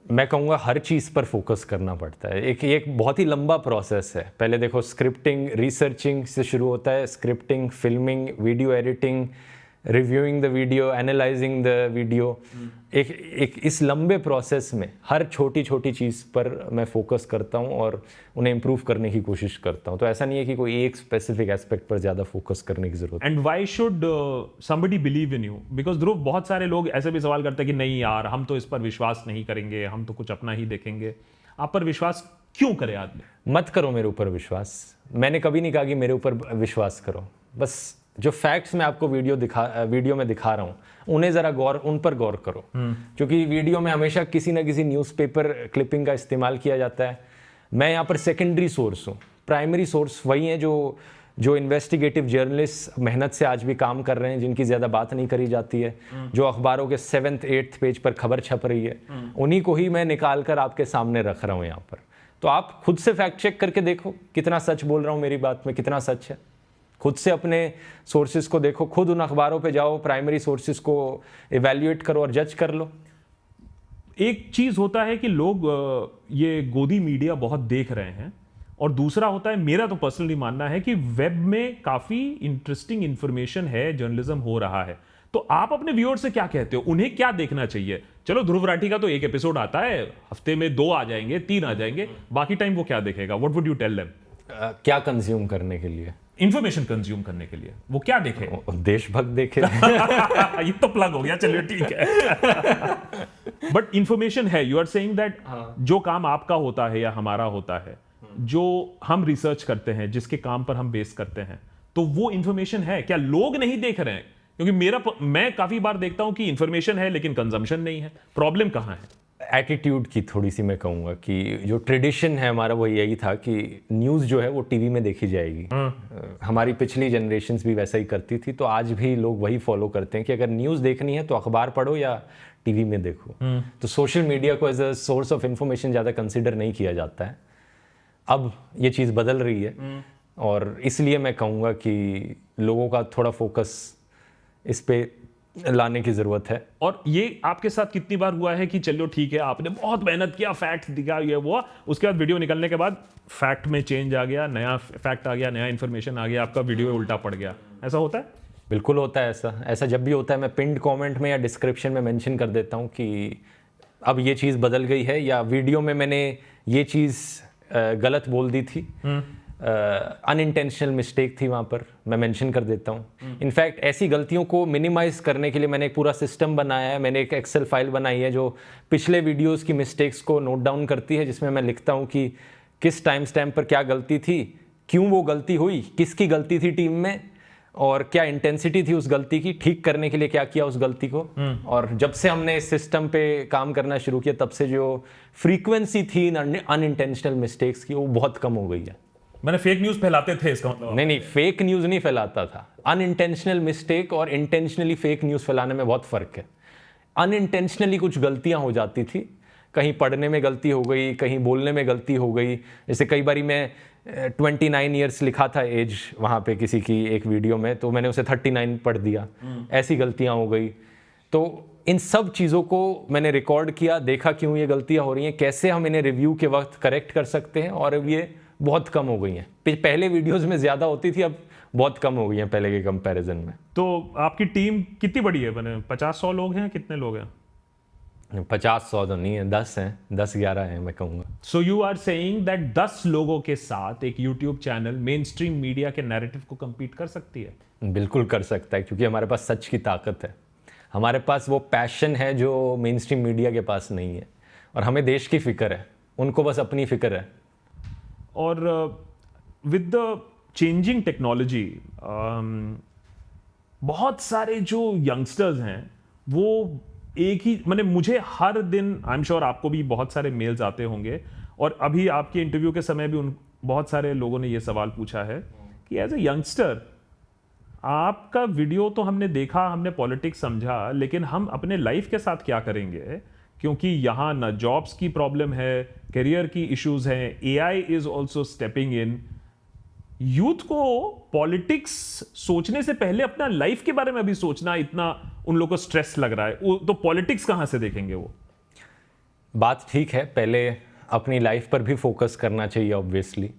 Speaker 2: मैं कहूँगा हर चीज़ पर फोकस करना पड़ता है। एक बहुत ही लंबा प्रोसेस है। पहले देखो, स्क्रिप्टिंग, रिसर्चिंग से शुरू होता है, scripting, filming, video editing, reviewing the video, analysing the video. एक इस लंबे प्रोसेस में हर छोटी छोटी चीज़ पर मैं फोकस करता हूँ और उन्हें इम्प्रूव करने की कोशिश करता हूँ। तो ऐसा नहीं है कि कोई एक स्पेसिफिक एस्पेक्ट पर ज़्यादा फोकस करने की ज़रूरत है।
Speaker 1: And why should somebody believe in you? Because Dhruv, बहुत सारे लोग ऐसे भी सवाल करते हैं कि नहीं यार, हम तो इस पर विश्वास नहीं करेंगे, हम तो कुछ अपना ही देखेंगे। आप पर विश्वास क्यों करे आदमी?
Speaker 2: मत करो मेरे ऊपर विश्वास। मैंने कभी नहीं कहा कि मेरे ऊपर विश्वास करो। बस जो फैक्ट्स मैं आपको वीडियो में दिखा रहा हूँ उन पर गौर करो। क्योंकि वीडियो में हमेशा किसी ना किसी न्यूज़पेपर क्लिपिंग का इस्तेमाल किया जाता है। मैं यहाँ पर सेकेंडरी सोर्स हूँ। प्राइमरी सोर्स वही है जो इन्वेस्टिगेटिव जर्नलिस्ट मेहनत से आज भी काम कर रहे हैं, जिनकी ज़्यादा बात नहीं करी जाती है, जो अखबारों के 7th 8th पेज पर खबर छप रही है, उन्हीं को ही मैं निकाल कर आपके सामने रख रहा हूँ यहाँ पर। तो आप खुद से फैक्ट चेक करके देखो कितना सच बोल रहा हूँ, मेरी बात में कितना सच है। खुद से अपने सोर्सेज को देखो, खुद उन अखबारों पे जाओ, प्राइमरी सोर्सेज को इवैल्यूएट करो और जज कर लो।
Speaker 1: एक चीज होता है कि लोग ये गोदी मीडिया बहुत देख रहे हैं, और दूसरा होता है, मेरा तो पर्सनली मानना है कि वेब में काफी इंटरेस्टिंग इंफॉर्मेशन है, जर्नलिज्म हो रहा है। तो आप अपने व्यूअर से क्या कहते हो? उन्हें क्या देखना चाहिए? चलो, ध्रुव राठी का तो एक एपिसोड आता है, हफ्ते में 2 आ जाएंगे, 3 आ जाएंगे, बाकी टाइम वो क्या देखेगा? What would you tell them?
Speaker 2: क्या कंज्यूम करने के लिए?
Speaker 1: इंफॉर्मेशन कंज्यूम करने के लिए वो क्या देखे?
Speaker 2: देशभक्त देखे।
Speaker 1: ये तो प्लग हो गया, चलिए ठीक है। बट इंफॉर्मेशन है, यू आर सेइंग दैट जो काम आपका होता है या हमारा होता है, जो हम रिसर्च करते हैं, जिसके काम पर हम बेस करते हैं, तो वो इंफॉर्मेशन है क्या? लोग नहीं देख रहे हैं? क्योंकि मैं काफी बार देखता हूं कि इंफॉर्मेशन है लेकिन कंजम्पशन नहीं है। प्रॉब्लम कहां है?
Speaker 2: एटीट्यूड की थोड़ी सी मैं कहूँगा कि जो ट्रेडिशन है हमारा वो यही था कि न्यूज़ जो है वो टीवी में देखी जाएगी। हमारी पिछली जनरेशन्स भी वैसा ही करती थी, तो आज भी लोग वही फॉलो करते हैं कि अगर न्यूज़ देखनी है तो अखबार पढ़ो या टीवी में देखो। तो सोशल मीडिया को as a source of information ज़्यादा कंसिडर नहीं किया जाता है। अब ये चीज़ बदल रही है और इसलिए मैं कहूँगा कि लोगों का थोड़ा फोकस इस पे लाने की ज़रूरत है।
Speaker 1: और ये आपके साथ कितनी बार हुआ है कि चलो ठीक है, आपने बहुत मेहनत किया, फैक्ट दिखा, ये वो, उसके बाद वीडियो निकलने के बाद फैक्ट में चेंज आ गया, नया फैक्ट आ गया, नया इन्फॉर्मेशन आ गया, आपका वीडियो उल्टा पड़ गया, ऐसा होता है?
Speaker 2: बिल्कुल होता है ऐसा जब भी होता है मैं पिंड कमेंट में या डिस्क्रिप्शन में मेंशन कर देता हूँ कि अब ये चीज़ बदल गई है, या वीडियो में मैंने ये चीज़ गलत बोल दी थी, अनइंटेंशनल मिस्टेक थी, वहाँ पर मैं मेंशन कर देता हूँ। इनफैक्ट ऐसी गलतियों को मिनिमाइज़ करने के लिए मैंने एक पूरा सिस्टम बनाया है, मैंने एक एक्सेल फाइल बनाई है जो पिछले वीडियोस की मिस्टेक्स को नोट डाउन करती है, जिसमें मैं लिखता हूँ कि किस टाइम स्टैम्प पर क्या गलती थी, क्यों वो गलती हुई, किसकी गलती थी टीम में, और क्या इंटेंसिटी थी उस गलती की, ठीक करने के लिए क्या किया उस गलती को। और जब से हमने इस सिस्टम पे काम करना शुरू किया तब से जो फ्रीक्वेंसी थी अनइंटेंशनल मिस्टेक्स की वो बहुत कम हो गई है।
Speaker 1: मैंने फेक न्यूज़ फैलाते थे, इसका मतलब?
Speaker 2: नहीं, फेक न्यूज़ नहीं फैलाता था। अनइंटेंशनल मिस्टेक और इंटेंशनली फेक न्यूज़ फैलाने में बहुत फ़र्क है। अनइंटेंशनली कुछ गलतियां हो जाती थी, कहीं पढ़ने में गलती हो गई, कहीं बोलने में गलती हो गई। जैसे कई बारी मैं 29 ईयर्स लिखा था एज वहाँ पे किसी की एक वीडियो में, तो मैंने उसे 39 पढ़ दिया, ऐसी गलतियाँ हो गई। तो इन सब चीज़ों को मैंने रिकॉर्ड किया, देखा क्यों ये गलतियाँ हो रही हैं, कैसे हम इन्हें रिव्यू के वक्त करेक्ट कर सकते हैं, और अब ये बहुत कम हो गई हैं। पहले वीडियोस में ज़्यादा होती थी, अब बहुत कम हो गई हैं पहले के कंपैरिजन में।
Speaker 1: तो आपकी टीम कितनी बड़ी है? मैंने 50-100 लोग हैं, कितने लोग हैं?
Speaker 2: 50-100 तो नहीं है, 10 हैं, 10-11 हैं मैं कहूँगा।
Speaker 1: So you are saying that 10 लोगों के साथ एक YouTube channel mainstream media के नैरेटिव को compete कर सकती है?
Speaker 2: बिल्कुल कर सकता है, क्योंकि हमारे पास सच की ताकत है, हमारे पास वो पैशन है जो मेन स्ट्रीम मीडिया के पास नहीं है, और हमें देश की फिक्र है, उनको बस अपनी फिक्र है।
Speaker 1: और विद द चेंजिंग टेक्नोलॉजी बहुत सारे जो यंगस्टर्स हैं वो एक ही, मैंने मुझे हर दिन, आई एम श्योर आपको भी बहुत सारे मेल्स आते होंगे, और अभी आपके इंटरव्यू के समय भी उन बहुत सारे लोगों ने ये सवाल पूछा है कि एज ए यंगस्टर आपका वीडियो तो हमने देखा, हमने पॉलिटिक्स समझा, लेकिन हम अपने लाइफ के साथ क्या करेंगे, क्योंकि यहाँ ना जॉब्स की प्रॉब्लम है, करियर की इश्यूज हैं, AI is also stepping in. Youth को पॉलिटिक्स सोचने से पहले अपना लाइफ के बारे में भी सोचना इतना उन लोगों को स्ट्रेस लग रहा है, तो पॉलिटिक्स कहाँ से देखेंगे वो?
Speaker 2: बात ठीक है, पहले अपनी लाइफ पर भी फोकस करना चाहिए ऑब्वियसली,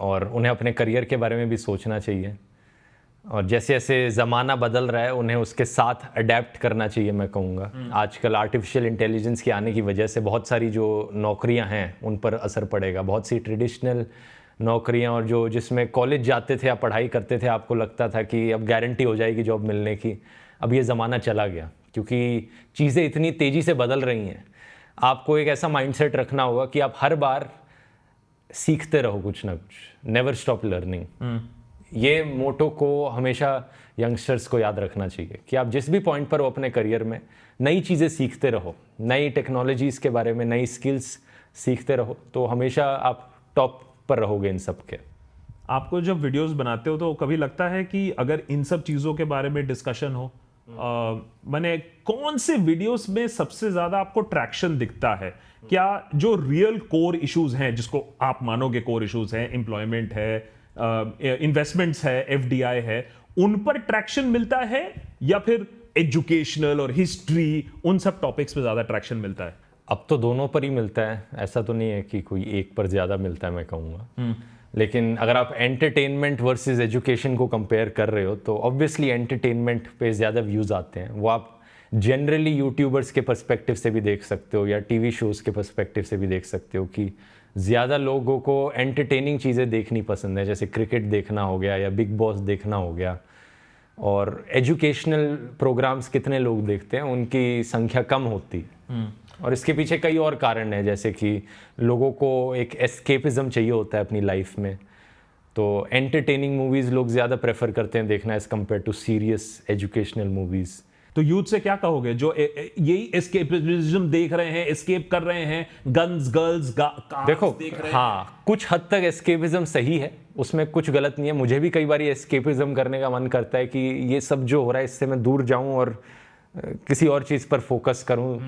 Speaker 2: और उन्हें अपने करियर के बारे में भी सोचना चाहिए, और जैसे जैसे ज़माना बदल रहा है उन्हें उसके साथ अडेप्ट करना चाहिए मैं कहूँगा। आजकल आर्टिफिशियल इंटेलिजेंस के आने की वजह से बहुत सारी जो नौकरियां हैं उन पर असर पड़ेगा। बहुत सी ट्रेडिशनल नौकरियां, और जो जिसमें कॉलेज जाते थे या पढ़ाई करते थे, आपको लगता था कि अब गारंटी हो जाएगी जॉब मिलने की, अब ये ज़माना चला गया, क्योंकि चीज़ें इतनी तेज़ी से बदल रही हैं। आपको एक ऐसा माइंडसेट रखना होगा कि आप हर बार सीखते रहो कुछ ना कुछ, नेवर स्टॉप लर्निंग। ये मोटो को हमेशा यंगस्टर्स को याद रखना चाहिए कि आप जिस भी पॉइंट पर हो अपने करियर में, नई चीज़ें सीखते रहो, नई टेक्नोलॉजीज़ के बारे में, नई स्किल्स सीखते रहो, तो हमेशा आप टॉप पर रहोगे इन सब के।
Speaker 1: आपको जब वीडियोस बनाते हो तो कभी लगता है कि अगर इन सब चीज़ों के बारे में डिस्कशन हो, मैंने कौन से वीडियोस में सबसे ज़्यादा आपको ट्रैक्शन दिखता है? क्या जो रियल कोर इश्यूज हैं, जिसको आप मानोगे कोर इश्यूज हैं, एम्प्लॉयमेंट है, इन्वेस्टमेंट्स है, एफडीआई है, उन पर ट्रैक्शन मिलता है, या फिर एजुकेशनल और हिस्ट्री, उन सब टॉपिक्स पे ज़्यादा ट्रैक्शन मिलता है?
Speaker 2: अब तो दोनों पर ही मिलता है, ऐसा तो नहीं है कि कोई एक पर ज़्यादा मिलता है मैं कहूँगा। लेकिन अगर आप एंटरटेनमेंट वर्सेस एजुकेशन को कंपेयर कर रहे हो तो ऑब्वियसली एंटरटेनमेंट पे ज़्यादा व्यूज़ आते हैं। वो आप जनरली यूट्यूबर्स के पर्सपेक्टिव से भी देख सकते हो, या टीवी शोज़ के पर्सपेक्टिव से भी देख सकते हो कि ज़्यादा लोगों को एंटरटेनिंग चीज़ें देखनी पसंद है, जैसे क्रिकेट देखना हो गया या बिग बॉस देखना हो गया। और एजुकेशनल प्रोग्राम्स कितने लोग देखते हैं, उनकी संख्या कम होती है। और इसके पीछे कई और कारण हैं, जैसे कि लोगों को एक एस्केपिज्म चाहिए होता है अपनी लाइफ में, तो एंटरटेनिंग मूवीज़ लोग ज़्यादा प्रेफर करते हैं देखना as compare to serious educational movies.
Speaker 1: तो यूथ से क्या कहोगे जो यही एस्केपिज्म देख रहे हैं, एस्केप कर रहे हैं, गन्स, गर्ल्स,
Speaker 2: देखो
Speaker 1: देख रहे
Speaker 2: हाँ, कुछ हद तक एस्केपिज्म सही है, उसमें कुछ गलत नहीं है। मुझे भी कई बार एस्केपिज्म करने का मन करता है कि ये सब जो हो रहा है इससे मैं दूर जाऊं और किसी और चीज़ पर फोकस करूं,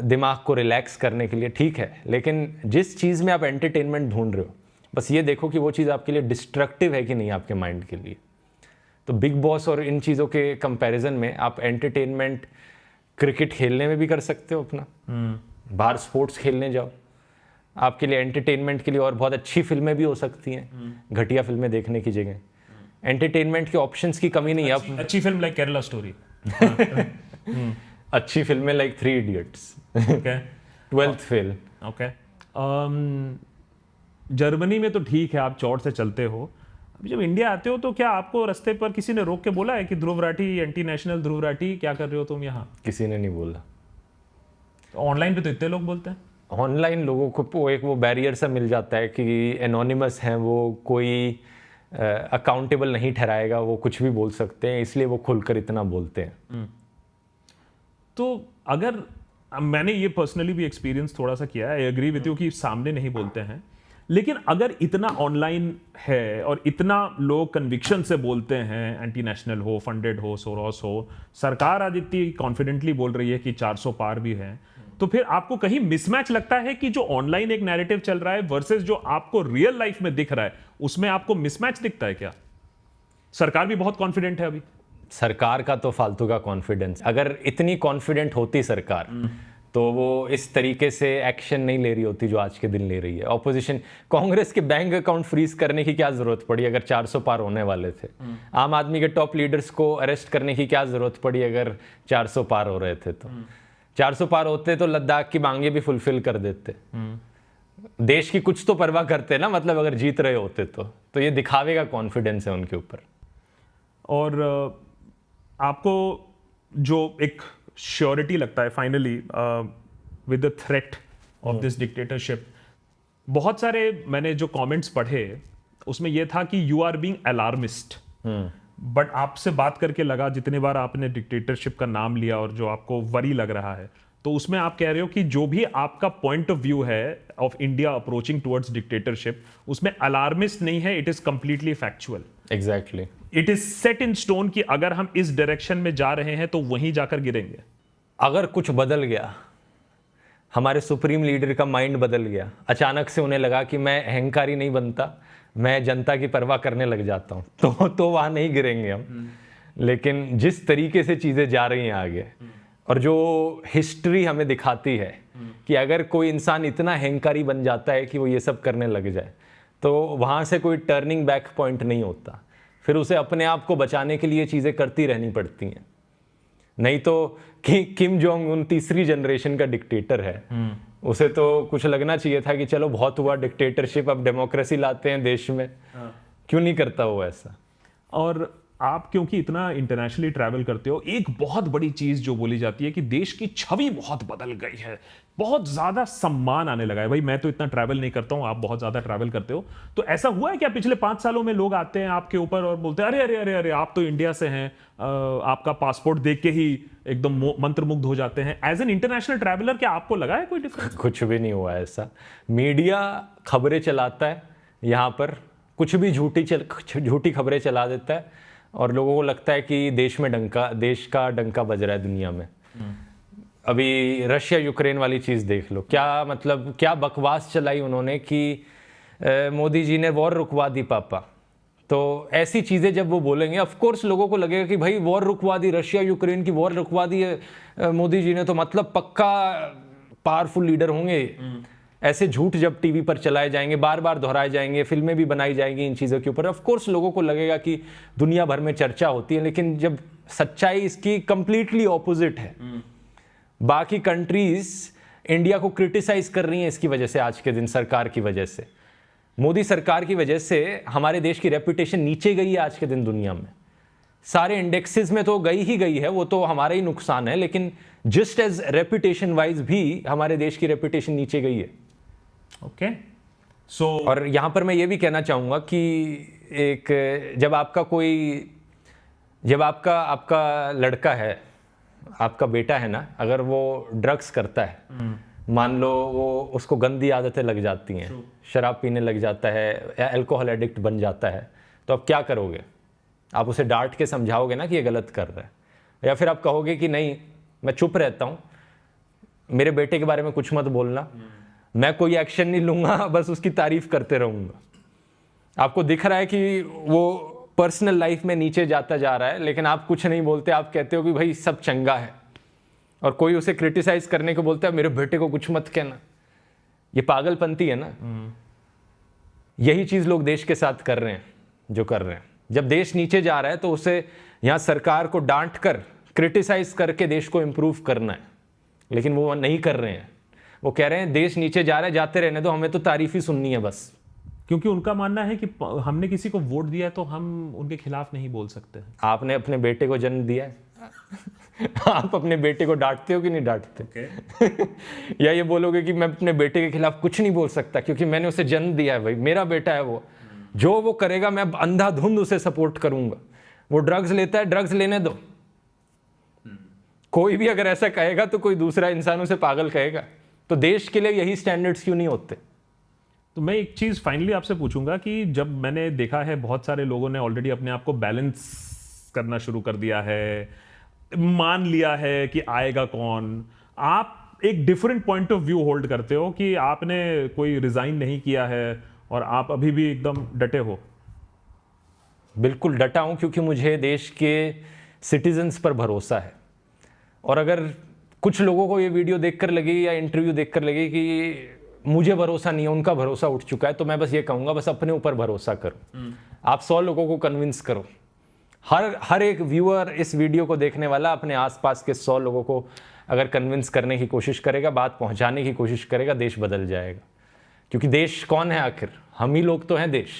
Speaker 2: दिमाग को रिलैक्स करने के लिए, ठीक है। लेकिन जिस चीज़ में आप एंटरटेनमेंट ढूंढ रहे हो, बस ये देखो कि वो चीज़ आपके लिए डिस्ट्रक्टिव है कि नहीं आपके माइंड के लिए। तो बिग बॉस और इन चीज़ों के कंपैरिजन में आप एंटरटेनमेंट क्रिकेट खेलने में भी कर सकते हो अपना, बाहर स्पोर्ट्स खेलने जाओ, आपके लिए एंटरटेनमेंट के लिए और बहुत अच्छी फिल्में भी हो सकती हैं, घटिया फिल्में देखने की जगह एंटरटेनमेंट के ऑप्शंस की कमी नहीं है। अब
Speaker 1: अच्छी फिल्म लाइक केरला स्टोरी,
Speaker 2: अच्छी फिल्में like 3 idiots,
Speaker 1: okay
Speaker 2: 12th fail.
Speaker 1: Okay. Germany में तो ठीक है, आप चौड़ से चलते हो, अभी जब इंडिया आते हो तो क्या आपको रास्ते पर किसी ने रोक के बोला है कि ध्रुव राठी, एंटी नेशनल ध्रुव राठी, क्या कर रहे हो तुम यहाँ?
Speaker 2: किसी ने नहीं बोला।
Speaker 1: तो ऑनलाइन पे तो इतने लोग बोलते हैं।
Speaker 2: ऑनलाइन लोगों को एक वो बैरियर सा मिल जाता है कि एनोनिमस हैं वो, कोई अकाउंटेबल नहीं ठहराएगा, वो कुछ भी बोल सकते हैं, इसलिए वो खुलकर इतना बोलते हैं।
Speaker 1: तो अगर मैंने ये पर्सनली भी एक्सपीरियंस थोड़ा सा किया है, आई एग्री विद यू कि सामने नहीं बोलते हैं, लेकिन अगर इतना ऑनलाइन है और इतना लोग कन्विक्शन से बोलते हैं, एंटी नेशनल हो, फंडेड हो, सोरोस हो, सरकार आज इतनी कॉन्फिडेंटली बोल रही है कि 400 पार भी है, तो फिर आपको कहीं मिसमैच लगता है कि जो ऑनलाइन एक नैरेटिव चल रहा है वर्सेस जो आपको रियल लाइफ में दिख रहा है, उसमें आपको मिसमैच दिखता है क्या? सरकार भी बहुत कॉन्फिडेंट है अभी।
Speaker 2: सरकार का तो फालतू का कॉन्फिडेंस, अगर इतनी कॉन्फिडेंट होती सरकार तो वो इस तरीके से एक्शन नहीं ले रही होती जो आज के दिन ले रही है। ऑपोजिशन, कांग्रेस के बैंक अकाउंट फ्रीज करने की क्या जरूरत पड़ी अगर 400 पार होने वाले थे? आम आदमी के टॉप लीडर्स को अरेस्ट करने की क्या जरूरत पड़ी अगर 400 पार हो रहे थे? तो 400 पार होते तो लद्दाख की मांगे भी फुलफिल कर देते। देश की कुछ तो परवाह करते ना, मतलब अगर जीत रहे होते तो ये दिखावे का कॉन्फिडेंस है उनके ऊपर।
Speaker 1: और आपको जो एक श्योरिटी लगता है finally with the threat of this dictatorship, बहुत सारे मैंने जो कमेंट्स पढ़े उसमें यह था कि you are being alarmist, but आपसे बात करके लगा, जितने बार आपने डिक्टेटरशिप का नाम लिया और जो आपको वरी लग रहा है, तो उसमें आप कह रहे हो कि जो भी आपका पॉइंट ऑफ व्यू है of India approaching towards dictatorship, उसमें अलार्मिस्ट नहीं है, it is completely factual.
Speaker 2: Exactly,
Speaker 1: it is set in stone कि अगर हम इस डायरेक्शन में जा रहे हैं तो वहीं जाकर गिरेंगे।
Speaker 2: अगर कुछ बदल गया, हमारे सुप्रीम लीडर का माइंड बदल गया, अचानक से उन्हें लगा कि मैं अहंकारी नहीं बनता, मैं जनता की परवाह करने लग जाता हूं, तो वहां नहीं गिरेंगे हम। लेकिन जिस तरीके से चीजें जा रही हैं आगे, और जो हिस्ट्री हमें दिखाती है कि अगर कोई इंसान इतना अहंकारी बन जाता है कि वो ये सब करने लग जाए, तो वहाँ से कोई टर्निंग बैक पॉइंट नहीं होता। फिर उसे अपने आप को बचाने के लिए चीज़ें करती रहनी पड़ती हैं। नहीं तो किम जोंग उन तीसरी जनरेशन का डिक्टेटर है, उसे तो कुछ लगना चाहिए था कि चलो बहुत हुआ डिक्टेटरशिप, अब डेमोक्रेसी लाते हैं देश में। क्यों नहीं करता वो ऐसा?
Speaker 1: और आप क्योंकि इतना इंटरनेशनली ट्रैवल करते हो, एक बहुत बड़ी चीज जो बोली जाती है कि देश की छवि बहुत बदल गई है, बहुत ज्यादा सम्मान आने लगा है। भाई मैं तो इतना ट्रैवल नहीं करता हूं, आप बहुत ज्यादा ट्रैवल करते हो, तो ऐसा हुआ है क्या पिछले 5 सालों में लोग आते हैं आपके ऊपर और बोलते हैं अरे अरे अरे अरे आप तो इंडिया से हैं, आपका पासपोर्ट देख के ही एकदम मंत्रमुग्ध हो जाते हैं? एज एन इंटरनेशनल ट्रैवलर क्या आपको लगा है कोई डिफरेंस?
Speaker 2: कुछ भी नहीं हुआ ऐसा। मीडिया खबरें चलाता है, यहाँ पर कुछ भी झूठी खबरें चला देता है और लोगों को लगता है कि देश का डंका बज रहा है दुनिया में। अभी रशिया यूक्रेन वाली चीज़ देख लो, क्या मतलब क्या बकवास चलाई उन्होंने कि मोदी जी ने वॉर रुकवा दी पापा। तो ऐसी चीज़ें जब वो बोलेंगे, ऑफ कोर्स लोगों को लगेगा कि भाई वॉर रुकवा दी, रशिया यूक्रेन की वॉर रुकवा दी है मोदी जी ने, तो मतलब पक्का पावरफुल लीडर होंगे। ऐसे झूठ जब टीवी पर चलाए जाएंगे, बार बार दोहराए जाएंगे, फिल्में भी बनाई जाएंगी इन चीज़ों के ऊपर, ऑफ कोर्स लोगों को लगेगा कि दुनिया भर में चर्चा होती है। लेकिन जब सच्चाई इसकी कंप्लीटली ऑपोजिट है, बाकी कंट्रीज इंडिया को क्रिटिसाइज कर रही हैं इसकी वजह से, आज के दिन सरकार की वजह से, मोदी सरकार की वजह से हमारे देश की रेपुटेशन नीचे गई है आज के दिन दुनिया में। सारे इंडेक्सेस में तो गई ही गई है, वो तो हमारा ही नुकसान है, लेकिन जस्ट एज रेपुटेशन वाइज भी हमारे देश की रेपुटेशन नीचे गई है।
Speaker 1: ओके, सो
Speaker 2: और यहाँ पर मैं ये भी कहना चाहूँगा कि एक जब आपका लड़का है, आपका बेटा है ना, अगर वो ड्रग्स करता है, मान लो वो उसको गंदी आदतें लग जाती हैं, शराब पीने लग जाता है या अल्कोहल एडिक्ट बन जाता है, तो आप क्या करोगे? आप उसे डांट के समझाओगे ना कि ये गलत कर रहा है, या फिर आप कहोगे कि नहीं मैं चुप रहता हूँ, मेरे बेटे के बारे में कुछ मत बोलना, मैं कोई एक्शन नहीं लूँगा, बस उसकी तारीफ करते रहूँगा। आपको दिख रहा है कि वो पर्सनल लाइफ में नीचे जाता जा रहा है, लेकिन आप कुछ नहीं बोलते, आप कहते हो कि भाई सब चंगा है, और कोई उसे क्रिटिसाइज करने को बोलता है मेरे बेटे को कुछ मत कहना। ये पागलपंती है ना। यही चीज लोग देश के साथ कर रहे हैं जो कर रहे हैं। जब देश नीचे जा रहा है तो उसे यहाँ सरकार को डांट कर, क्रिटिसाइज करके देश को इंप्रूव करना है, लेकिन वो नहीं कर रहे हैं। वो कह रहे हैं देश नीचे जा रहा है, जाते रहने दो, हमें तो तारीफ ही सुननी है बस।
Speaker 1: क्योंकि उनका मानना है कि हमने किसी को वोट दिया है तो हम उनके खिलाफ नहीं बोल सकते।
Speaker 2: आपने अपने बेटे को जन्म दिया है आप अपने बेटे को डांटते हो कि नहीं डांटते? या ये बोलोगे कि मैं अपने बेटे के खिलाफ कुछ नहीं बोल सकता क्योंकि मैंने उसे जन्म दिया है, भाई मेरा बेटा है, वो जो वो करेगा मैं अंधाधुंध उसे सपोर्ट करूंगा। वो ड्रग्स लेता है, ड्रग्स लेने दो। कोई भी अगर ऐसा कहेगा तो कोई दूसरा इंसान उसे पागल कहेगा। तो देश के लिए यही स्टैंडर्ड्स क्यों नहीं होते?
Speaker 1: तो मैं एक चीज फाइनली आपसे पूछूंगा कि जब मैंने देखा है बहुत सारे लोगों ने ऑलरेडी अपने आप को बैलेंस करना शुरू कर दिया है, मान लिया है कि आएगा कौन, आप एक different point of view hold करते हो कि आपने कोई रिजाइन नहीं किया है और आप अभी भी एकदम डटे हो।
Speaker 2: बिल्कुल डटा हूं, क्योंकि मुझे देश के सिटीजन्स पर भरोसा है। और अगर कुछ लोगों को ये वीडियो देखकर लगे या इंटरव्यू देखकर लगे कि मुझे भरोसा नहीं है, उनका भरोसा उठ चुका है, तो मैं बस ये कहूंगा, बस अपने ऊपर भरोसा करो। आप 100 लोगों को कन्विंस करो। हर एक व्यूअर, इस वीडियो को देखने वाला अपने आसपास के 100 लोगों को अगर कन्विंस करने की कोशिश करेगा, बात पहुंचाने की कोशिश करेगा, देश बदल जाएगा। क्योंकि देश कौन है आखिर? हम ही लोग तो हैं देश।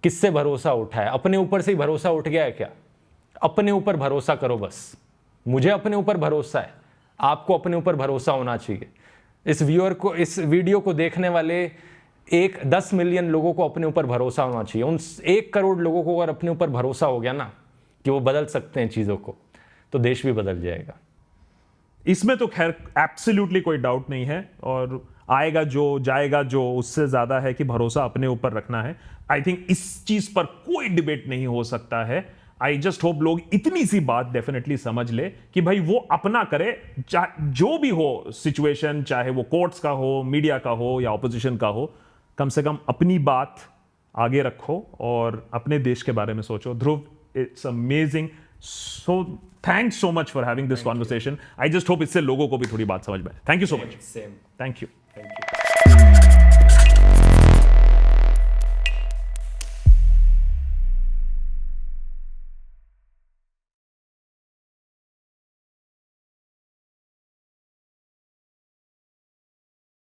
Speaker 2: किससे भरोसा उठा है? अपने ऊपर से ही भरोसा उठ गया है क्या? अपने ऊपर भरोसा करो बस। मुझे अपने ऊपर भरोसा है, आपको अपने ऊपर भरोसा होना चाहिए। इस व्यूअर को, इस वीडियो को देखने वाले 10 मिलियन लोगों को अपने ऊपर भरोसा होना चाहिए। उन 1 करोड़ लोगों को अगर अपने ऊपर भरोसा हो गया ना कि वो बदल सकते हैं चीज़ों को, तो देश भी बदल जाएगा।
Speaker 1: इसमें तो खैर एब्सोल्युटली कोई डाउट नहीं है। और आएगा जो, जाएगा जो, उससे ज्यादा है कि भरोसा अपने ऊपर रखना है। आई थिंक इस चीज पर कोई डिबेट नहीं हो सकता है। आई जस्ट होप लोग इतनी सी बात डेफिनेटली समझ ले कि भाई वो अपना करे, जो भी हो सिचुएशन, चाहे वो कोर्ट्स का हो, मीडिया का हो या ऑपोजिशन का हो, कम से कम अपनी बात आगे रखो और अपने देश के बारे में सोचो। Dhruv, it's amazing, so thanks so much for having this conversation. I just hope इससे लोगों को भी थोड़ी बात समझ में आए। Thank you so much.
Speaker 2: Same.
Speaker 1: Thank you.